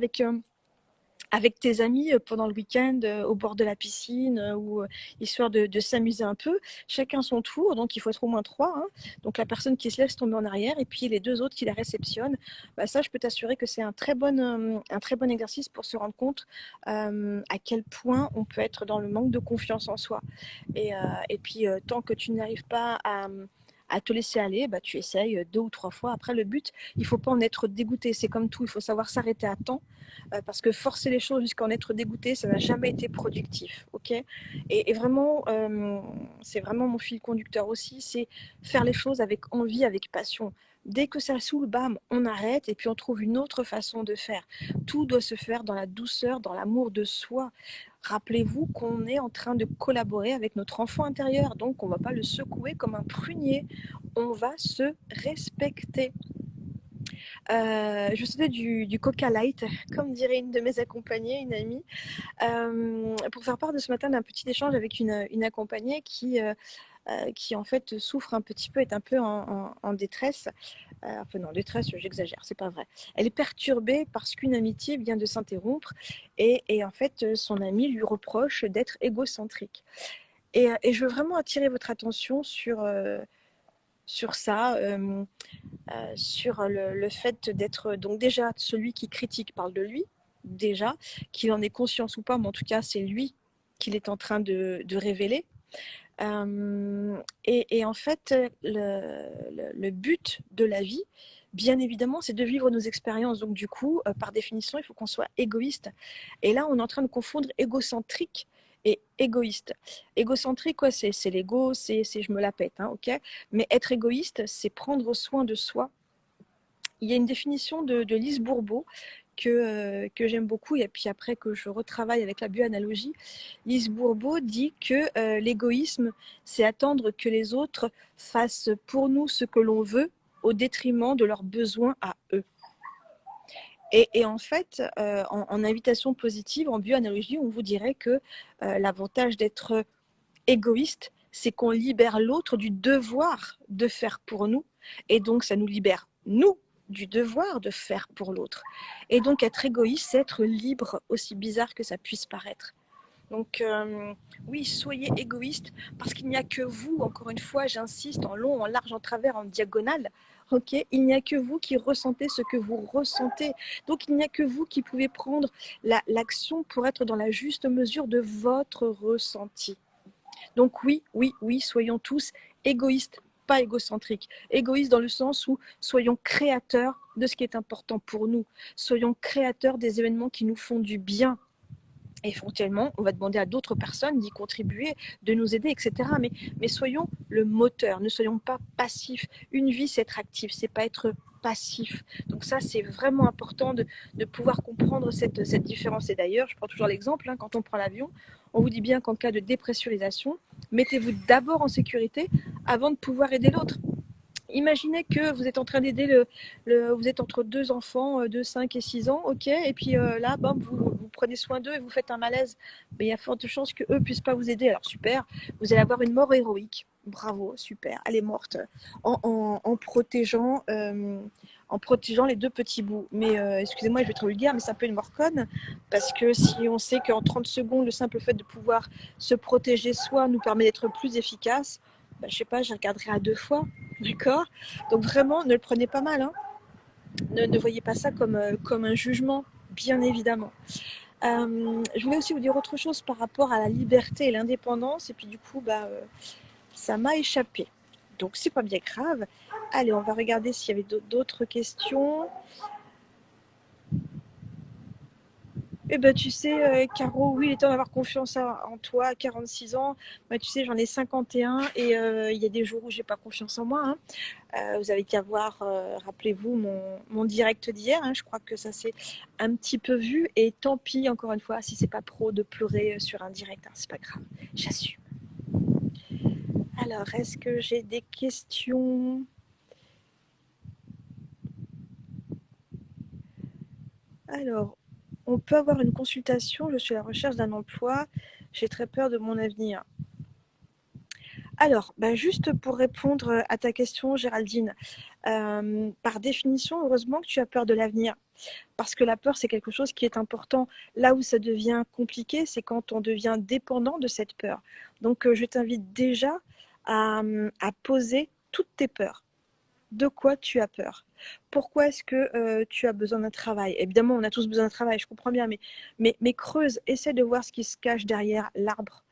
avec tes amis pendant le week-end au bord de la piscine ou histoire de s'amuser un peu. Chacun son tour, donc il faut être au moins trois. Hein. Donc la personne qui se laisse tomber en arrière et puis les deux autres qui la réceptionnent. Ça, je peux t'assurer que c'est un très bon exercice pour se rendre compte à quel point on peut être dans le manque de confiance en soi. Et puis tant que tu n'arrives pas à te laisser aller, tu essayes 2 ou 3 fois. Après, le but, il ne faut pas en être dégoûté. C'est comme tout, il faut savoir s'arrêter à temps. Parce que forcer les choses jusqu'à en être dégoûté, ça n'a jamais été productif. Okay, et vraiment, c'est vraiment mon fil conducteur aussi, c'est faire les choses avec envie, avec passion. Dès que ça saoule, bam, on arrête et puis on trouve une autre façon de faire. Tout doit se faire dans la douceur, dans l'amour de soi. Rappelez-vous qu'on est en train de collaborer avec notre enfant intérieur, donc on ne va pas le secouer comme un prunier, on va se respecter. Je souhaitais du Coca Light, comme dirait une de mes accompagnées, une amie, pour faire part de ce matin d'un petit échange avec une accompagnée qui en fait souffre un petit peu, est un peu en détresse. Enfin non, détresse, j'exagère, c'est pas vrai. Elle est perturbée parce qu'une amitié vient de s'interrompre et en fait son ami lui reproche d'être égocentrique. Et je veux vraiment attirer votre attention sur ça, sur le fait d'être donc déjà celui qui critique parle de lui, déjà, qu'il en ait conscience ou pas, mais en tout cas c'est lui qu'il est en train de révéler. Et en fait, le but de la vie, bien évidemment, c'est de vivre nos expériences. Donc du coup, par définition, il faut qu'on soit égoïste. Et là, on est en train de confondre égocentrique et égoïste. Égocentrique, quoi, c'est l'ego, c'est je me la pète, hein, ok. Mais être égoïste, c'est prendre soin de soi. Il y a une définition de Lise Bourbeau que j'aime beaucoup et puis après que je retravaille avec la bioanalogie. Lise Bourbeau dit que l'égoïsme, c'est attendre que les autres fassent pour nous ce que l'on veut au détriment de leurs besoins à eux. Et en fait, en invitation positive, en bioanalogie, on vous dirait que l'avantage d'être égoïste, c'est qu'on libère l'autre du devoir de faire pour nous et donc ça nous libère, nous, du devoir de faire pour l'autre. Et donc être égoïste, c'est être libre, aussi bizarre que ça puisse paraître. Donc oui, soyez égoïste parce qu'il n'y a que vous, encore une fois, j'insiste, en long, en large, en travers, en diagonale. Ok, il n'y a que vous qui ressentez ce que vous ressentez. Donc il n'y a que vous qui pouvez prendre l'action pour être dans la juste mesure de votre ressenti. Donc oui, oui, oui, soyons tous égoïstes, pas égocentriques. Égoïstes dans le sens où soyons créateurs de ce qui est important pour nous. Soyons créateurs des événements qui nous font du bien. Et éventuellement, on va demander à d'autres personnes d'y contribuer, de nous aider, etc. Mais soyons le moteur, ne soyons pas passifs. Une vie, c'est être actif, c'est pas être passif. Donc ça, c'est vraiment important de pouvoir comprendre cette différence. Et d'ailleurs, je prends toujours l'exemple, hein, quand on prend l'avion, on vous dit bien qu'en cas de dépressurisation, mettez-vous d'abord en sécurité avant de pouvoir aider l'autre. Imaginez que vous êtes en train d'aider vous êtes entre deux enfants de 5 et 6 ans, ok, et puis là, bam, vous prenez soin d'eux et vous faites un malaise. Mais il y a forte chance qu'eux ne puissent pas vous aider. Alors super, vous allez avoir une mort héroïque. Bravo, super, elle est morte en protégeant, en protégeant les deux petits bouts. Mais excusez-moi, je vais être vulgaire, mais c'est un peu une mort conne, parce que si on sait qu'en 30 secondes, le simple fait de pouvoir se protéger soi nous permet d'être plus efficace, je sais pas, je regarderai à 2 fois. D'accord. Donc vraiment, ne le prenez pas mal. Hein. Ne voyez pas ça comme un jugement, bien évidemment. Je voulais aussi vous dire autre chose par rapport à la liberté et l'indépendance. Et puis du coup, ça m'a échappé. Donc c'est pas bien grave. Allez, on va regarder s'il y avait d'autres questions. Eh ben, tu sais, Caro, oui, il est temps d'avoir confiance en toi à 46 ans. Tu sais, j'en ai 51 et il y a des jours où j'ai pas confiance en moi. Hein. Vous avez qu'à voir, rappelez-vous, mon direct d'hier. Hein, je crois que ça s'est un petit peu vu. Et tant pis, encore une fois, si c'est pas pro de pleurer sur un direct. Hein, c'est pas grave, j'assume. Alors, est-ce que j'ai des questions ? Alors, on peut avoir une consultation. Je suis à la recherche d'un emploi. J'ai très peur de mon avenir. Alors, bah, juste pour répondre à ta question, Géraldine, par définition, heureusement que tu as peur de l'avenir. Parce que la peur, c'est quelque chose qui est important. Là où ça devient compliqué, c'est quand on devient dépendant de cette peur. Donc, je t'invite déjà à poser toutes tes peurs. De quoi tu as peur? Pourquoi est-ce que tu as besoin d'un travail? Évidemment, on a tous besoin d'un travail, je comprends bien, mais creuse, essaie de voir ce qui se cache derrière l'arbre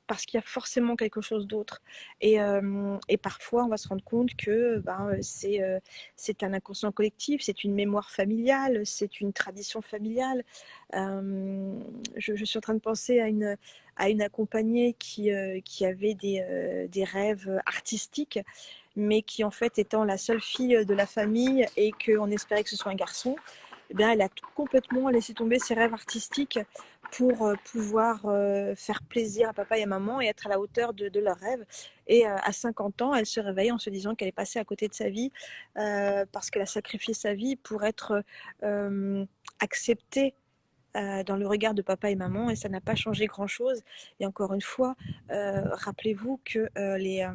parce qu'il y a forcément quelque chose d'autre. Et parfois, on va se rendre compte que c'est un inconscient collectif, c'est une mémoire familiale, c'est une tradition familiale. Je suis en train de penser à une accompagnée qui avait des rêves artistiques, mais qui en fait étant la seule fille de la famille et qu'on espérait que ce soit un garçon, eh bien, elle a complètement laissé tomber ses rêves artistiques pour pouvoir faire plaisir à papa et à maman et être à la hauteur de leurs rêves. Et à 50 ans, elle se réveille en se disant qu'elle est passée à côté de sa vie parce qu'elle a sacrifié sa vie pour être acceptée dans le regard de papa et maman et ça n'a pas changé grand-chose. Et encore une fois, rappelez-vous que les,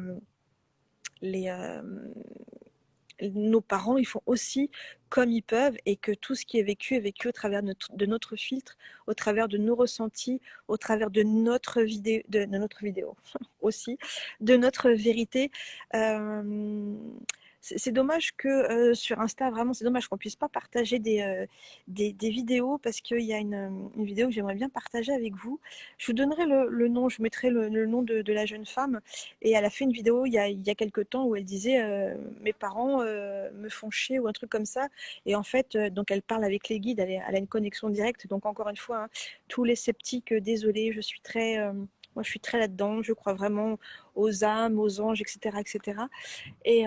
nos parents, ils font aussi comme ils peuvent et que tout ce qui est vécu au travers de notre filtre, au travers de nos ressentis, au travers de notre vidéo aussi, de notre vérité. Euh, c'est dommage que sur Insta, vraiment, c'est dommage qu'on puisse pas partager des vidéos parce qu'il y a une vidéo que j'aimerais bien partager avec vous. Je vous donnerai le nom, je vous mettrai le nom de la jeune femme et elle a fait une vidéo il y a quelques temps où elle disait mes parents me font chier ou un truc comme ça. Et en fait, donc elle parle avec les guides, elle a une connexion directe. Donc encore une fois, hein, tous les sceptiques, désolé, moi je suis très là-dedans. Je crois vraiment aux âmes, aux anges, etc., etc. Et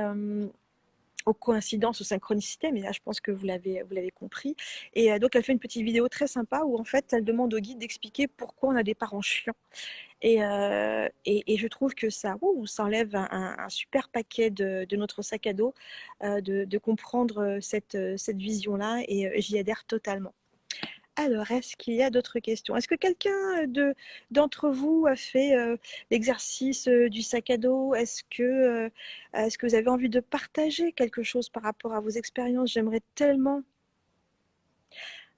aux coïncidences, aux synchronicités, mais là je pense que vous l'avez compris. Et donc elle fait une petite vidéo très sympa où en fait elle demande au guide d'expliquer pourquoi on a des parents chiants. Et je trouve que ça enlève un super paquet de notre sac à dos, de comprendre cette vision-là, et j'y adhère totalement. Alors, est-ce qu'il y a d'autres questions? Est-ce que quelqu'un d'entre vous a fait l'exercice du sac à dos? Est-ce que vous avez envie de partager quelque chose par rapport à vos expériences? J'aimerais tellement.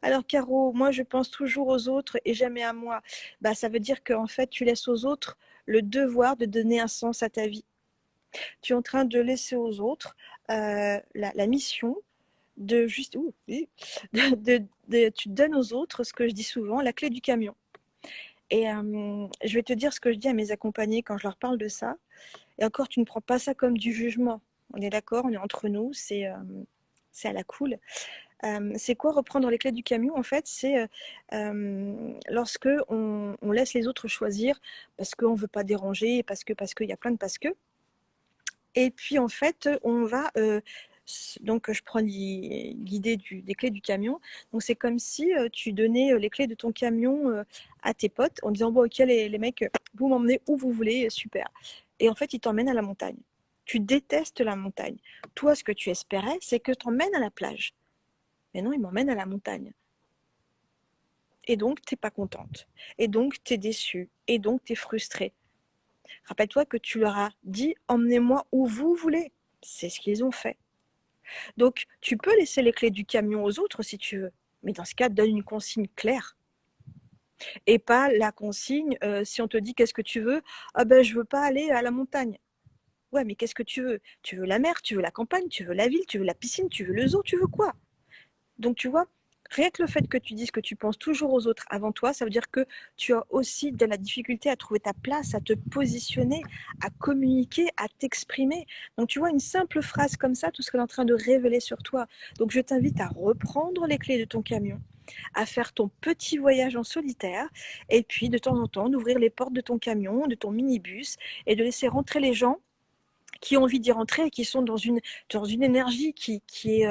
Alors, Caro, moi, je pense toujours aux autres et jamais à moi. Bah, ça veut dire qu'en fait, tu laisses aux autres le devoir de donner un sens à ta vie. Tu es en train de laisser aux autres la mission de juste. Tu donnes aux autres ce que je dis souvent, la clé du camion. Et je vais te dire ce que je dis à mes accompagnés quand je leur parle de ça. Et encore, tu ne prends pas ça comme du jugement. On est d'accord, on est entre nous, c'est à la cool. C'est quoi reprendre les clés du camion? En fait, c'est lorsque on laisse les autres choisir parce qu'on ne veut pas déranger, parce qu'il y a plein de parce que. Et puis en fait, on va donc je prends l'idée des clés du camion. Donc c'est comme si tu donnais les clés de ton camion à tes potes en disant bon ok les mecs, vous m'emmenez où vous voulez, super. Et en fait, ils t'emmènent à la montagne. Tu détestes la montagne. Toi, ce que tu espérais, c'est que t'emmènes à la plage. Mais non, ils m'emmènent à la montagne. Et donc, tu n'es pas contente. Et donc, tu es déçue. Et donc, tu es frustrée. Rappelle-toi que tu leur as dit emmenez-moi où vous voulez. C'est ce qu'ils ont fait. Donc, tu peux laisser les clés du camion aux autres si tu veux. Mais dans ce cas, donne une consigne claire. Et pas la consigne, si on te dit qu'est-ce que tu veux, ah ben je veux pas aller à la montagne. Ouais, mais qu'est-ce que tu veux? Tu veux la mer, tu veux la campagne, tu veux la ville, tu veux la piscine, tu veux le zoo, tu veux quoi? Donc tu vois, rien que le fait que tu dises que tu penses toujours aux autres avant toi, ça veut dire que tu as aussi de la difficulté à trouver ta place, à te positionner, à communiquer, à t'exprimer. Donc tu vois, une simple phrase comme ça, tout ce qu'elle est en train de révéler sur toi. Donc je t'invite à reprendre les clés de ton camion, à faire ton petit voyage en solitaire, et puis de temps en temps d'ouvrir les portes de ton camion, de ton minibus, et de laisser rentrer les gens qui ont envie d'y rentrer et qui sont dans une énergie qui est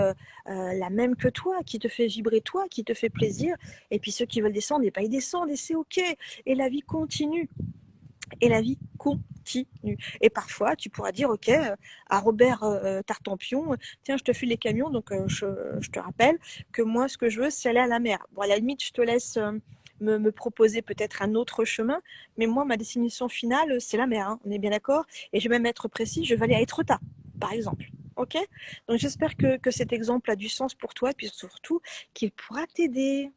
la même que toi, qui te fait vibrer toi, qui te fait plaisir. Et puis ceux qui veulent descendre, et ben ils descendent et c'est ok. Et la vie continue. Et la vie continue. Et parfois, tu pourras dire, ok, à Robert Tartampion, tiens, je te file les camions, donc je te rappelle que moi, ce que je veux, c'est aller à la mer. Bon, à la limite, je te laisse me proposer peut-être un autre chemin, mais moi, ma destination finale, c'est la mer, hein, on est bien d'accord. Et je vais même être précis, je vais aller à Étretat, par exemple. Ok. Donc j'espère que cet exemple a du sens pour toi, et puis surtout qu'il pourra t'aider.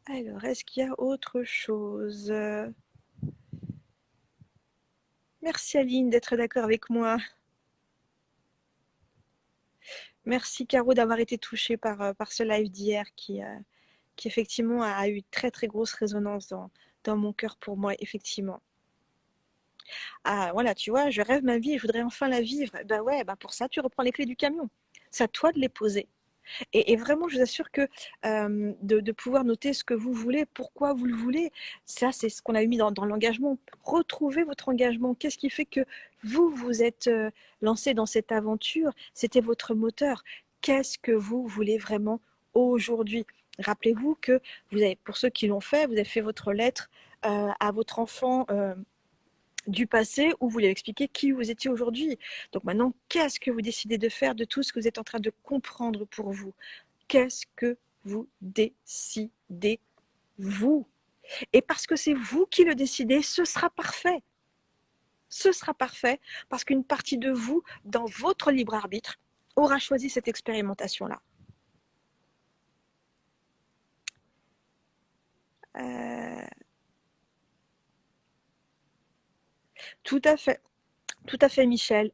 Alors, est-ce qu'il y a autre chose? Merci Aline d'être d'accord avec moi. Merci Caro d'avoir été touchée par ce live d'hier qui effectivement a eu très très grosse résonance dans mon cœur pour moi, effectivement. Ah voilà, tu vois, je rêve ma vie et je voudrais enfin la vivre. Ben ouais, ben pour ça, tu reprends les clés du camion. C'est à toi de les poser. Et vraiment, je vous assure que de pouvoir noter ce que vous voulez, pourquoi vous le voulez, ça, c'est ce qu'on a mis dans l'engagement. Retrouvez votre engagement. Qu'est-ce qui fait que vous vous êtes lancé dans cette aventure? C'était votre moteur. Qu'est-ce que vous voulez vraiment aujourd'hui? Rappelez-vous que vous avez, pour ceux qui l'ont fait, vous avez fait votre lettre à votre enfant du passé où vous lui expliquez qui vous étiez aujourd'hui. Donc maintenant, qu'est-ce que vous décidez de faire de tout ce que vous êtes en train de comprendre pour vous? Qu'est-ce que vous décidez, vous? Et parce que c'est vous qui le décidez, ce sera parfait. Ce sera parfait parce qu'une partie de vous, dans votre libre arbitre, aura choisi cette expérimentation-là. Euh, Tout à fait. Tout à fait, Michel.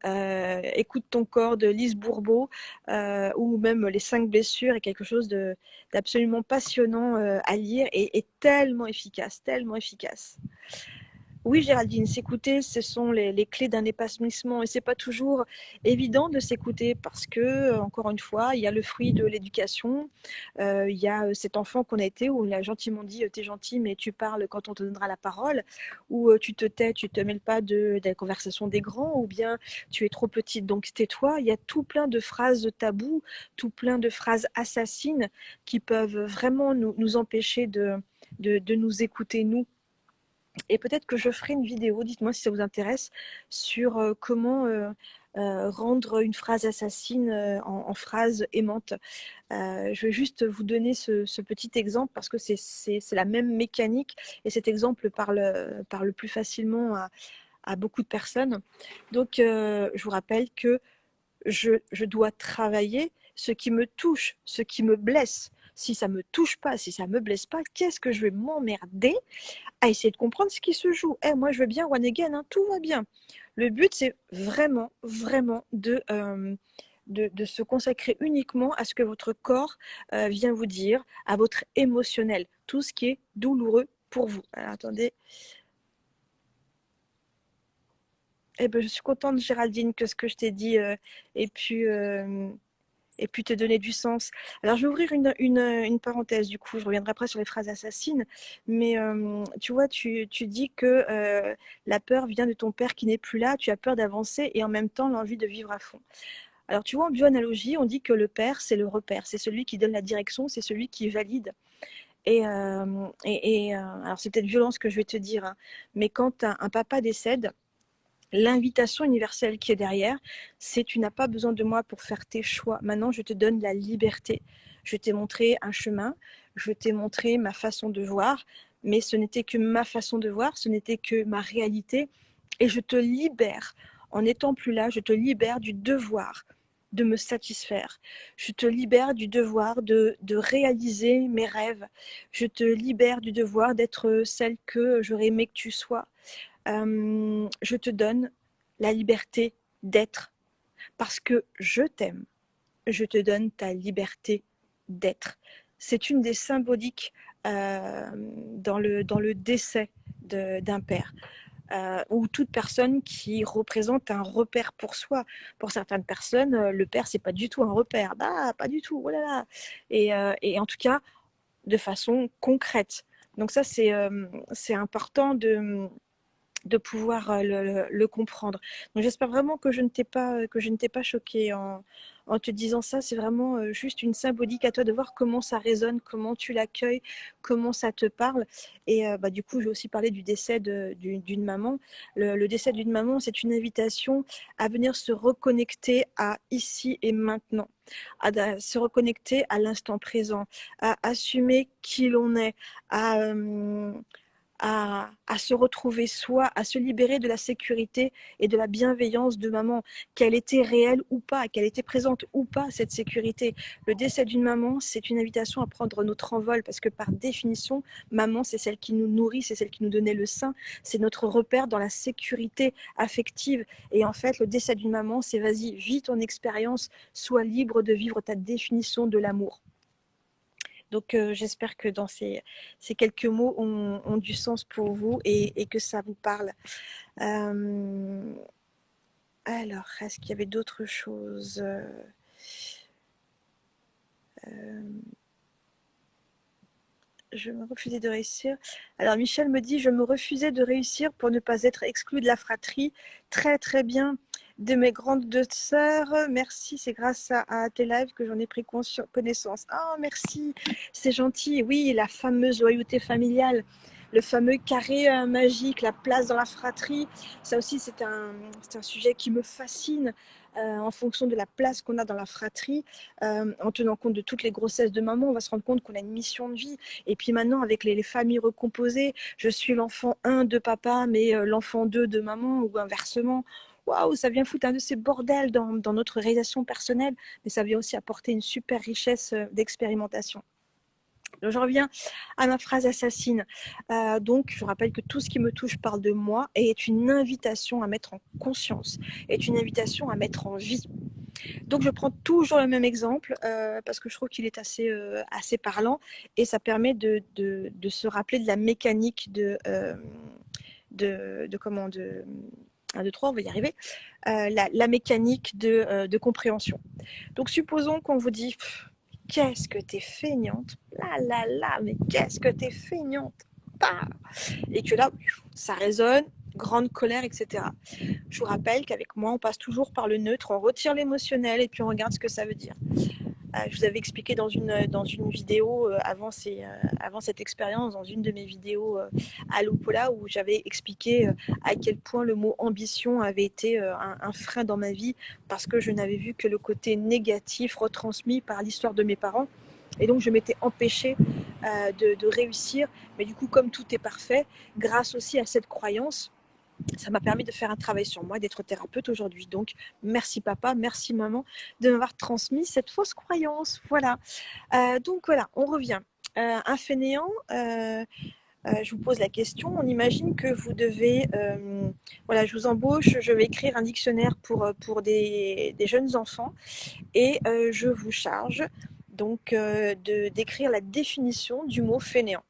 Écoute ton corps de Lise Bourbeau ou même Les 5 blessures est quelque chose d'absolument passionnant à lire et tellement efficace, tellement efficace. Oui, Géraldine, s'écouter, ce sont les clés d'un épanouissement et c'est pas toujours évident de s'écouter parce que, encore une fois, il y a le fruit de l'éducation, il y a cet enfant qu'on a été où on a gentiment dit t'es gentil mais tu parles quand on te donnera la parole, ou tu te tais, tu te mêles pas de la conversation des grands, ou bien tu es trop petite donc tais-toi. Il y a tout plein de phrases tabous, tout plein de phrases assassines qui peuvent vraiment nous empêcher de nous écouter, nous. Et peut-être que je ferai une vidéo, dites-moi si ça vous intéresse, sur comment rendre une phrase assassine en phrase aimante. Je vais juste vous donner ce petit exemple parce que c'est la même mécanique et cet exemple parle plus facilement à beaucoup de personnes. Donc, je vous rappelle que je dois travailler ce qui me touche, ce qui me blesse. Si ça me touche pas, si ça me blesse pas, qu'est-ce que je vais m'emmerder à essayer de comprendre ce qui se joue. Moi, je veux bien one again, hein, tout va bien. Le but, c'est vraiment, vraiment de se consacrer uniquement à ce que votre corps vient vous dire, à votre émotionnel, tout ce qui est douloureux pour vous. Alors, attendez. Eh ben, je suis contente, Géraldine, que ce que je t'ai dit ait pu te donner du sens. Alors, je vais ouvrir une parenthèse, du coup, je reviendrai après sur les phrases assassines, mais tu vois, tu dis que la peur vient de ton père qui n'est plus là, tu as peur d'avancer et en même temps l'envie de vivre à fond. Alors, tu vois, en bioanalogie, on dit que le père, c'est le repère, c'est celui qui donne la direction, c'est celui qui valide. Alors, c'est peut-être violent ce que je vais te dire, hein, mais quand un papa décède, l'invitation universelle qui est derrière, c'est tu n'as pas besoin de moi pour faire tes choix. Maintenant, je te donne la liberté. Je t'ai montré un chemin, je t'ai montré ma façon de voir, mais ce n'était que ma façon de voir, ce n'était que ma réalité. Et je te libère. En n'étant plus là, je te libère du devoir de me satisfaire. Je te libère du devoir de réaliser mes rêves. Je te libère du devoir d'être celle que j'aurais aimé que tu sois. Je te donne la liberté d'être parce que je t'aime. Je te donne ta liberté d'être. C'est une des symboliques dans le décès d'un père. Ou toute personne qui représente un repère pour soi. Pour certaines personnes, le père, c'est pas du tout un repère. Bah, pas du tout, oh là là. Et en tout cas, de façon concrète. Donc ça, c'est important de pouvoir le comprendre. Donc j'espère vraiment que je ne t'ai pas choqué en te disant ça. C'est vraiment juste une symbolique à toi de voir comment ça résonne, comment tu l'accueilles, comment ça te parle. Et du coup, j'ai aussi parlé du décès d'une maman. Le décès d'une maman, c'est une invitation à venir se reconnecter à ici et maintenant, à se reconnecter à l'instant présent, à assumer qui l'on est, à se retrouver soi, à se libérer de la sécurité et de la bienveillance de maman, qu'elle était réelle ou pas, qu'elle était présente ou pas, cette sécurité. Le décès d'une maman, c'est une invitation à prendre notre envol, parce que par définition, maman, c'est celle qui nous nourrit, c'est celle qui nous donnait le sein, c'est notre repère dans la sécurité affective. Et en fait, le décès d'une maman, c'est vas-y, vis ton expérience, sois libre de vivre ta définition de l'amour. Donc j'espère que dans ces quelques mots ont du sens pour vous et que ça vous parle. Alors, est-ce qu'il y avait d'autres choses? Je me refusais de réussir. Alors Michel me dit, je me refusais de réussir pour ne pas être exclue de la fratrie. Très très bien. De mes grandes deux sœurs, merci, c'est grâce à tes lives que j'en ai pris connaissance. Oh merci, c'est gentil. Oui, la fameuse loyauté familiale, le fameux carré magique, la place dans la fratrie, ça aussi c'est un sujet qui me fascine. En fonction de la place qu'on a dans la fratrie, en tenant compte de toutes les grossesses de maman, on va se rendre compte qu'on a une mission de vie. Et puis maintenant, avec les familles recomposées, je suis l'enfant 1 de papa, mais l'enfant 2 de maman, ou inversement. Waouh, ça vient foutre un de ces bordels dans notre réalisation personnelle, mais ça vient aussi apporter une super richesse d'expérimentation. Donc, je reviens à ma phrase assassine. Donc, je rappelle que tout ce qui me touche parle de moi et est une invitation à mettre en conscience, est une invitation à mettre en vie. Donc, je prends toujours le même exemple parce que je trouve qu'il est assez parlant et ça permet de se rappeler de la mécanique de 1, 2, 3, on va y arriver, la mécanique de compréhension. Donc, supposons qu'on vous dit qu'est-ce que t'es feignante, mais qu'est-ce que t'es feignante, et que là, ça résonne, grande colère, etc. Je vous rappelle qu'avec moi, on passe toujours par le neutre, on retire l'émotionnel et puis on regarde ce que ça veut dire. Je vous avais expliqué dans une vidéo avant cette expérience, dans une de mes vidéos à l'Oupola, où j'avais expliqué à quel point le mot ambition avait été un frein dans ma vie, parce que je n'avais vu que le côté négatif retransmis par l'histoire de mes parents. Et donc je m'étais empêchée de réussir. Mais du coup, comme tout est parfait, grâce aussi à cette croyance, ça m'a permis de faire un travail sur moi, d'être thérapeute aujourd'hui. Donc, merci papa, merci maman de m'avoir transmis cette fausse croyance. Voilà. Donc voilà, on revient. Un fainéant, je vous pose la question. On imagine que vous devez, voilà, je vous embauche, je vais écrire un dictionnaire pour des jeunes enfants et je vous charge donc d'écrire la définition du mot fainéant.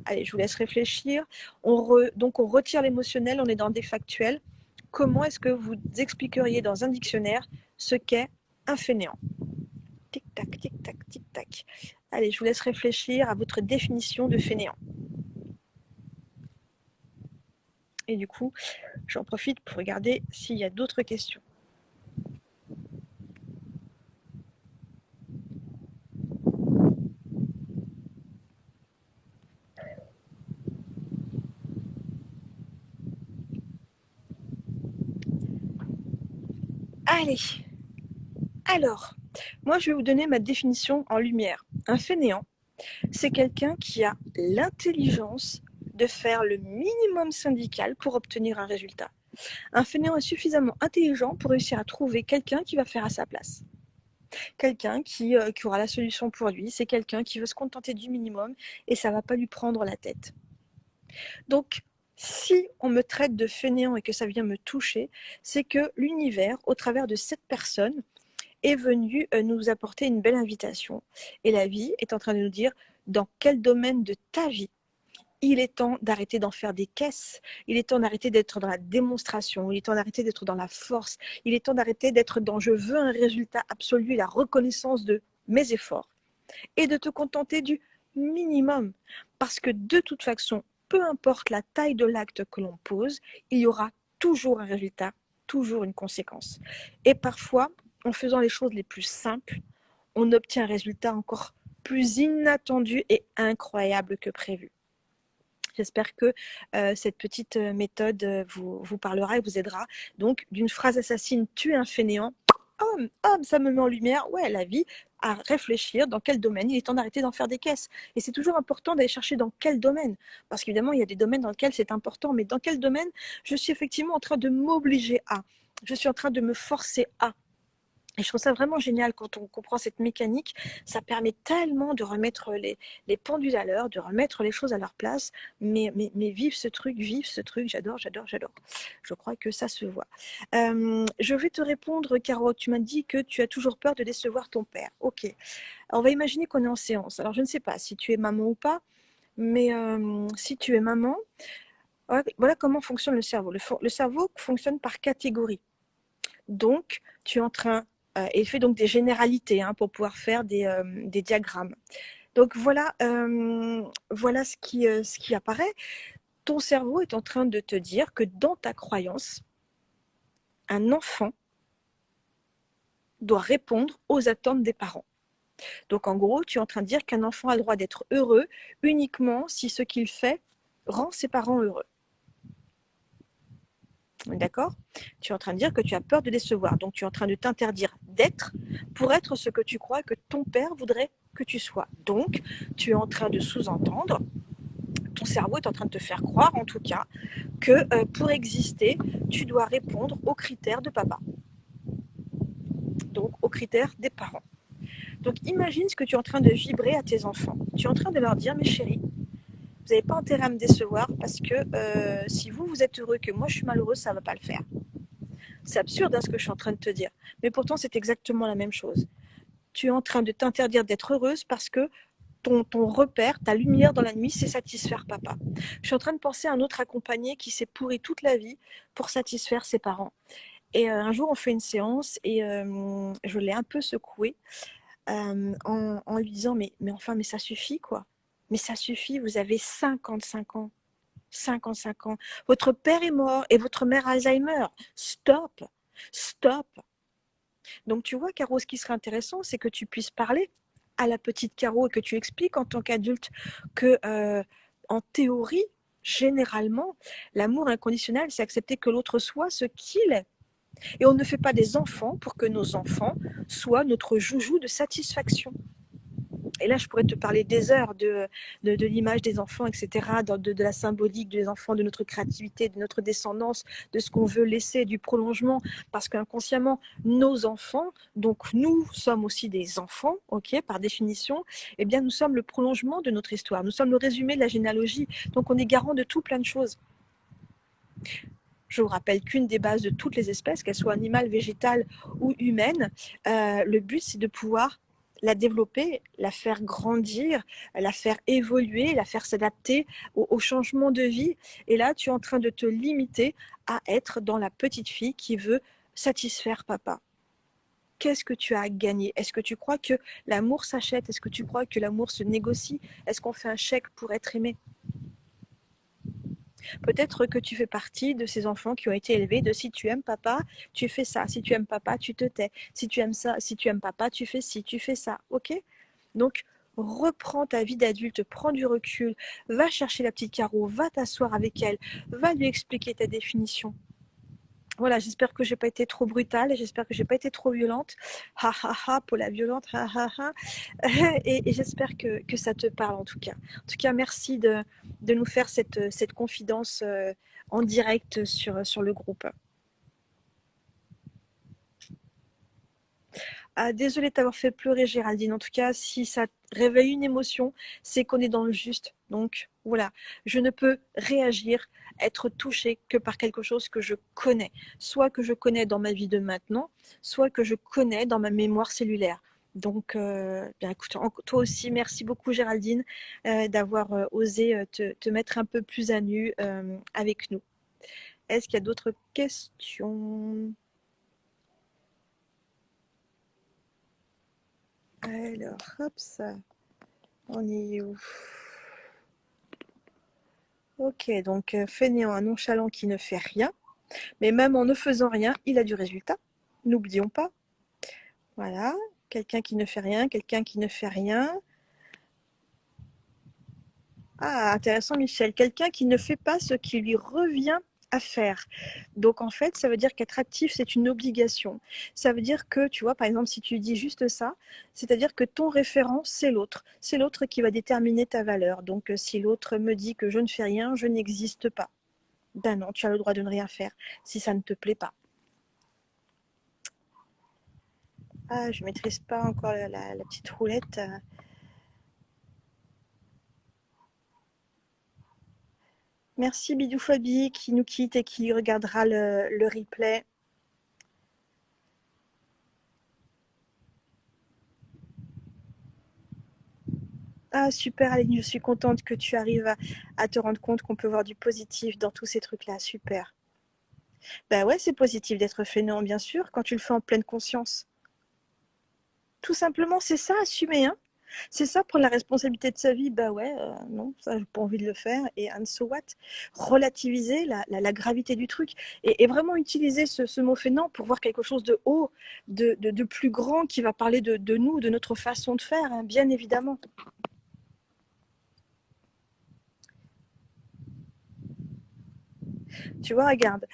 Allez, je vous laisse réfléchir. Donc, on retire l'émotionnel, on est dans des factuels. Comment est-ce que vous expliqueriez dans un dictionnaire ce qu'est un fainéant? Tic-tac, tic-tac, tic-tac. Allez, je vous laisse réfléchir à votre définition de fainéant. Et du coup, j'en profite pour regarder s'il y a d'autres questions. Allez, alors, moi je vais vous donner ma définition en lumière. Un fainéant, c'est quelqu'un qui a l'intelligence de faire le minimum syndical pour obtenir un résultat. Un fainéant est suffisamment intelligent pour réussir à trouver quelqu'un qui va faire à sa place. Quelqu'un qui aura la solution pour lui, c'est quelqu'un qui veut se contenter du minimum et ça ne va pas lui prendre la tête. Donc, si on me traite de fainéant et que ça vient me toucher, c'est que l'univers, au travers de cette personne, est venu nous apporter une belle invitation. Et la vie est en train de nous dire dans quel domaine de ta vie il est temps d'arrêter d'en faire des caisses, il est temps d'arrêter d'être dans la démonstration, il est temps d'arrêter d'être dans la force, il est temps d'arrêter d'être dans je veux un résultat absolu, la reconnaissance de mes efforts, et de te contenter du minimum. Parce que de toute façon, peu importe la taille de l'acte que l'on pose, il y aura toujours un résultat, toujours une conséquence. Et parfois, en faisant les choses les plus simples, on obtient un résultat encore plus inattendu et incroyable que prévu. J'espère que cette petite méthode vous parlera et vous aidera. Donc, d'une phrase assassine, tu es un fainéant. Ça me met en lumière, ouais, la vie, à réfléchir dans quel domaine il est temps d'arrêter d'en faire des caisses. Et c'est toujours important d'aller chercher dans quel domaine. Parce qu'évidemment, il y a des domaines dans lesquels c'est important, mais dans quel domaine je suis effectivement en train de m'obliger à. Je suis en train de me forcer à. Et je trouve ça vraiment génial quand on comprend cette mécanique. Ça permet tellement de remettre les pendules à l'heure, de remettre les choses à leur place. Mais vive ce truc, j'adore. Je crois que ça se voit. Je vais te répondre, Caro. Tu m'as dit que tu as toujours peur de décevoir ton père. Ok. Alors, on va imaginer qu'on est en séance. Alors, je ne sais pas si tu es maman ou pas, mais si tu es maman, voilà comment fonctionne le cerveau. Le cerveau fonctionne par catégorie. Donc, tu es en train, et il fait donc des généralités pour pouvoir faire des diagrammes. Donc voilà, voilà ce qui apparaît. Ton cerveau est en train de te dire que dans ta croyance, un enfant doit répondre aux attentes des parents. Donc en gros, tu es en train de dire qu'un enfant a le droit d'être heureux uniquement si ce qu'il fait rend ses parents heureux. D'accord? Tu es en train de dire que tu as peur de décevoir. Donc tu es en train de t'interdire d'être pour être ce que tu crois que ton père voudrait que tu sois. Donc tu es en train de sous-entendre, ton cerveau est en train de te faire croire en tout cas que pour exister, tu dois répondre aux critères de papa. Donc aux critères des parents. Donc imagine ce que tu es en train de vibrer à tes enfants. Tu es en train de leur dire, mes chéris, vous n'avez pas intérêt à me décevoir parce que si vous êtes heureux, que moi je suis malheureuse, ça ne va pas le faire. C'est absurde ce que je suis en train de te dire. Mais pourtant, c'est exactement la même chose. Tu es en train de t'interdire d'être heureuse parce que ton repère, ta lumière dans la nuit, c'est satisfaire papa. Je suis en train de penser à un autre accompagné qui s'est pourri toute la vie pour satisfaire ses parents. Et un jour, on fait une séance et je l'ai un peu secoué en lui disant mais enfin, mais ça suffit quoi. Mais ça suffit, vous avez 55 ans. 55 ans. Votre père est mort et votre mère a Alzheimer. Stop. Stop. Donc tu vois, Caro, ce qui serait intéressant, c'est que tu puisses parler à la petite Caro et que tu expliques en tant qu'adulte que, en théorie, généralement, l'amour inconditionnel, c'est accepter que l'autre soit ce qu'il est. Et on ne fait pas des enfants pour que nos enfants soient notre joujou de satisfaction. Et là, je pourrais te parler des heures de l'image des enfants, etc., de la symbolique des enfants, de notre créativité, de notre descendance, de ce qu'on veut laisser, du prolongement, parce qu'inconsciemment, nos enfants, donc nous sommes aussi des enfants, ok, par définition, eh bien, nous sommes le prolongement de notre histoire, nous sommes le résumé de la généalogie, donc on est garant de tout plein de choses. Je vous rappelle qu'une des bases de toutes les espèces, qu'elles soient animales, végétales ou humaines, le but, c'est de pouvoir la développer, la faire grandir, la faire évoluer, la faire s'adapter au changement de vie. Et là, tu es en train de te limiter à être dans la petite fille qui veut satisfaire papa. Qu'est-ce que tu as à gagner? Est-ce que tu crois que l'amour s'achète? Est-ce que tu crois que l'amour se négocie? Est-ce qu'on fait un chèque pour être aimé? Peut-être que tu fais partie de ces enfants qui ont été élevés de si tu aimes papa, tu fais ça. Si tu aimes papa, tu te tais. Si tu aimes ça, si tu aimes papa, tu fais ci, tu fais ça. Ok? Donc, reprends ta vie d'adulte, prends du recul, va chercher la petite Caro, va t'asseoir avec elle, va lui expliquer ta définition. Voilà, j'espère que j'ai pas été trop brutale, j'espère que j'ai pas été trop violente. Ha ha ha, pour la violente, ha ha ha. Et j'espère que ça te parle en tout cas. En tout cas, merci de nous faire cette confidence en direct sur le groupe. Ah, désolée de t'avoir fait pleurer, Géraldine. En tout cas, si ça réveille une émotion, c'est qu'on est dans le juste. Donc voilà, je ne peux réagir, être touchée que par quelque chose que je connais. Soit que je connais dans ma vie de maintenant, soit que je connais dans ma mémoire cellulaire. Donc, bien écoute, toi aussi, merci beaucoup Géraldine d'avoir osé te mettre un peu plus à nu avec nous. Est-ce qu'il y a d'autres questions? Alors, hop ça. On est où? Ok, donc fainéant, un nonchalant qui ne fait rien, mais même en ne faisant rien, il a du résultat. N'oublions pas. Voilà, quelqu'un qui ne fait rien, quelqu'un qui ne fait rien. Ah, intéressant, Michel. Quelqu'un qui ne fait pas ce qui lui revient à faire. Donc, en fait, ça veut dire qu'être actif, c'est une obligation. Ça veut dire que, tu vois, par exemple, si tu dis juste ça, c'est-à-dire que ton référent, c'est l'autre. C'est l'autre qui va déterminer ta valeur. Donc, si l'autre me dit que je ne fais rien, je n'existe pas. Ben non, tu as le droit de ne rien faire si ça ne te plaît pas. Ah, je maîtrise pas encore la petite roulette. Merci Bidou Fabi qui nous quitte et qui regardera le replay. Ah super Aline, je suis contente que tu arrives à te rendre compte qu'on peut voir du positif dans tous ces trucs-là, super. Bah ouais, c'est positif d'être fainéant, bien sûr, quand tu le fais en pleine conscience. Tout simplement, c'est ça, assumer, hein. C'est ça, prendre la responsabilité de sa vie, bah ouais, non, ça j'ai pas envie de le faire, et and so what? Relativiser la gravité du truc, et vraiment utiliser ce mot fainéant pour voir quelque chose de haut, de plus grand, qui va parler de nous, de notre façon de faire, hein, bien évidemment. Tu vois, regarde.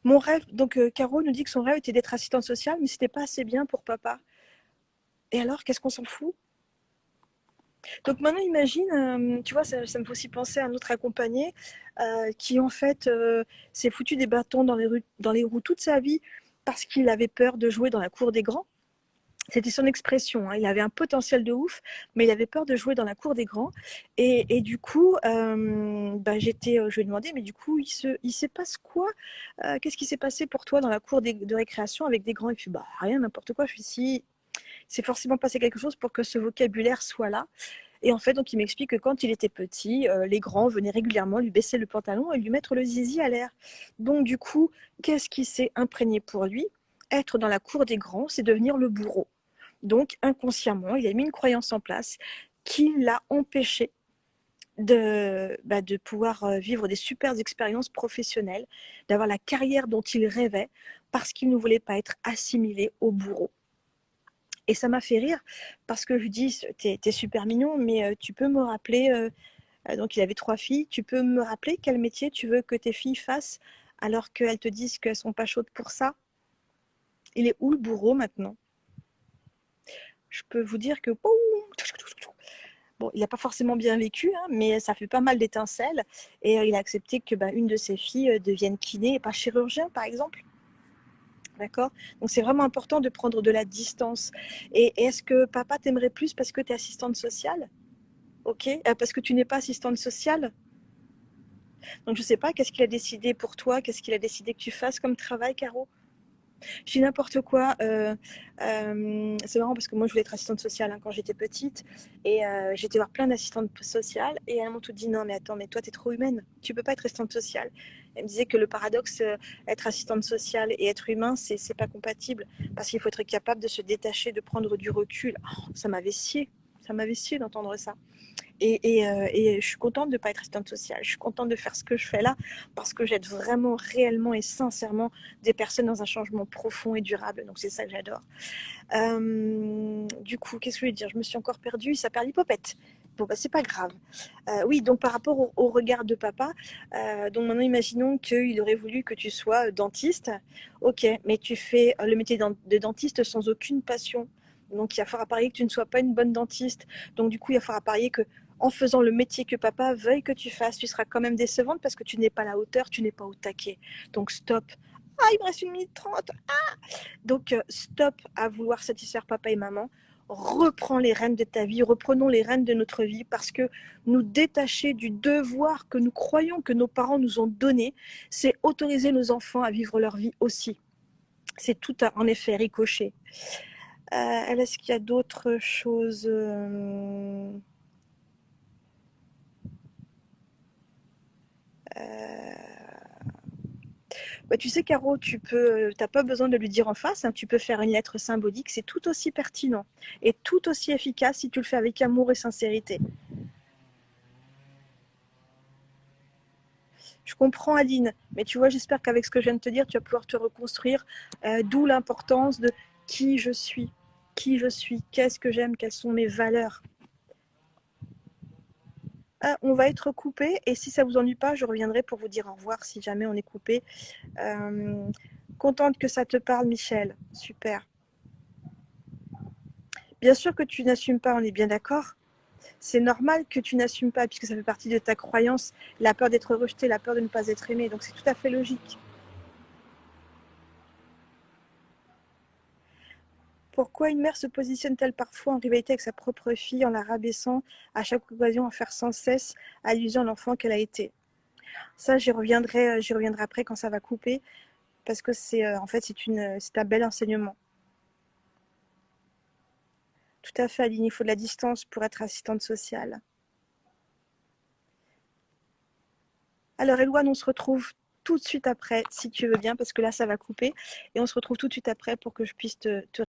Mon rêve, donc Caro nous dit que son rêve était d'être assistante sociale, mais c'était pas assez bien pour papa. Et alors, qu'est-ce qu'on s'en fout? Donc maintenant, imagine, tu vois, ça me fait aussi penser à un autre accompagné qui en fait s'est foutu des bâtons dans les roues toute sa vie parce qu'il avait peur de jouer dans la cour des grands. C'était son expression, hein. Il avait un potentiel de ouf, mais il avait peur de jouer dans la cour des grands. Et du coup, bah, je lui ai demandé, mais du coup, il se passe quoi? Qu'est-ce qui s'est passé pour toi dans la cour de récréation avec des grands? Et puis, bah, rien, n'importe quoi. Je suis si, c'est forcément passé quelque chose pour que ce vocabulaire soit là. Et en fait, donc, il m'explique que quand il était petit, les grands venaient régulièrement lui baisser le pantalon et lui mettre le zizi à l'air. Donc, du coup, qu'est-ce qui s'est imprégné pour lui? Être dans la cour des grands, c'est devenir le bourreau. Donc, inconsciemment, il a mis une croyance en place qui l'a empêché de pouvoir vivre des super expériences professionnelles, d'avoir la carrière dont il rêvait, parce qu'il ne voulait pas être assimilé au bourreau. Et ça m'a fait rire, parce que je lui dis, t'es super mignon, mais tu peux me rappeler, donc il avait 3 filles, tu peux me rappeler quel métier tu veux que tes filles fassent alors qu'elles te disent qu'elles sont pas chaudes pour ça? Il est où le bourreau maintenant? Je peux vous dire que bon, il n'a pas forcément bien vécu, hein, mais ça fait pas mal d'étincelles. Et il a accepté que une de ses filles devienne kiné et pas chirurgien, par exemple. D'accord. Donc c'est vraiment important de prendre de la distance. Et est-ce que papa t'aimerait plus parce que tu es assistante sociale? Ok. Parce que tu n'es pas assistante sociale? Donc je sais pas, qu'est-ce qu'il a décidé pour toi? Qu'est-ce qu'il a décidé que tu fasses comme travail, Caro? Je dis n'importe quoi. C'est marrant parce que moi, je voulais être assistante sociale quand j'étais petite. Et j'étais voir plein d'assistantes sociales. Et elles m'ont tout dit, non, mais attends, mais toi, t'es trop humaine. Tu peux pas être assistante sociale. Elle me disait que le paradoxe, être assistante sociale et être humain, c'est pas compatible. Parce qu'il faut être capable de se détacher, de prendre du recul. Oh, ça m'avait scié. Ça m'avait scié d'entendre ça. Et je suis contente de ne pas être assistante sociale. Je suis contente de faire ce que je fais là parce que j'aide vraiment, réellement et sincèrement des personnes dans un changement profond et durable. Donc c'est ça que j'adore. Du coup, qu'est-ce que je voulais dire? Je me suis encore perdue. Ça perd l'hypopète. Bon, bah, c'est pas grave. Oui, donc par rapport au regard de papa, donc maintenant imaginons qu'il aurait voulu que tu sois dentiste. Ok, mais tu fais le métier de dentiste sans aucune passion. Donc il va falloir parier que tu ne sois pas une bonne dentiste. Donc du coup, il va falloir parier que en faisant le métier que papa veuille que tu fasses, tu seras quand même décevante parce que tu n'es pas à la hauteur, tu n'es pas au taquet. Donc stop. Ah, il me reste 1 minute 30. Donc stop à vouloir satisfaire papa et maman. Reprends les rênes de ta vie, reprenons les rênes de notre vie parce que nous détacher du devoir que nous croyons que nos parents nous ont donné, c'est autoriser nos enfants à vivre leur vie aussi. C'est tout en effet ricoché. Est-ce qu'il y a d'autres choses Bah, tu sais, Caro, t'as pas besoin de lui dire en face, hein, tu peux faire une lettre symbolique, c'est tout aussi pertinent et tout aussi efficace si tu le fais avec amour et sincérité. Je comprends, Aline, mais tu vois, j'espère qu'avec ce que je viens de te dire, tu vas pouvoir te reconstruire, d'où l'importance de qui je suis, qu'est-ce que j'aime, quelles sont mes valeurs. Ah, on va être coupé, et si ça vous ennuie pas, je reviendrai pour vous dire au revoir si jamais on est coupé. Contente que ça te parle, Michel. Super. Bien sûr que tu n'assumes pas, on est bien d'accord. C'est normal que tu n'assumes pas, puisque ça fait partie de ta croyance, la peur d'être rejeté, la peur de ne pas être aimé. Donc c'est tout à fait logique. Pourquoi une mère se positionne-t-elle parfois en rivalité avec sa propre fille en la rabaissant à chaque occasion, en faire sans cesse allusion à l'enfant qu'elle a été? Ça, j'y reviendrai après quand ça va couper, parce que en fait, c'est un bel enseignement. Tout à fait, Aline, il faut de la distance pour être assistante sociale. Alors, Elouane, on se retrouve tout de suite après, si tu veux bien, parce que là, ça va couper. Et on se retrouve tout de suite après pour que je puisse te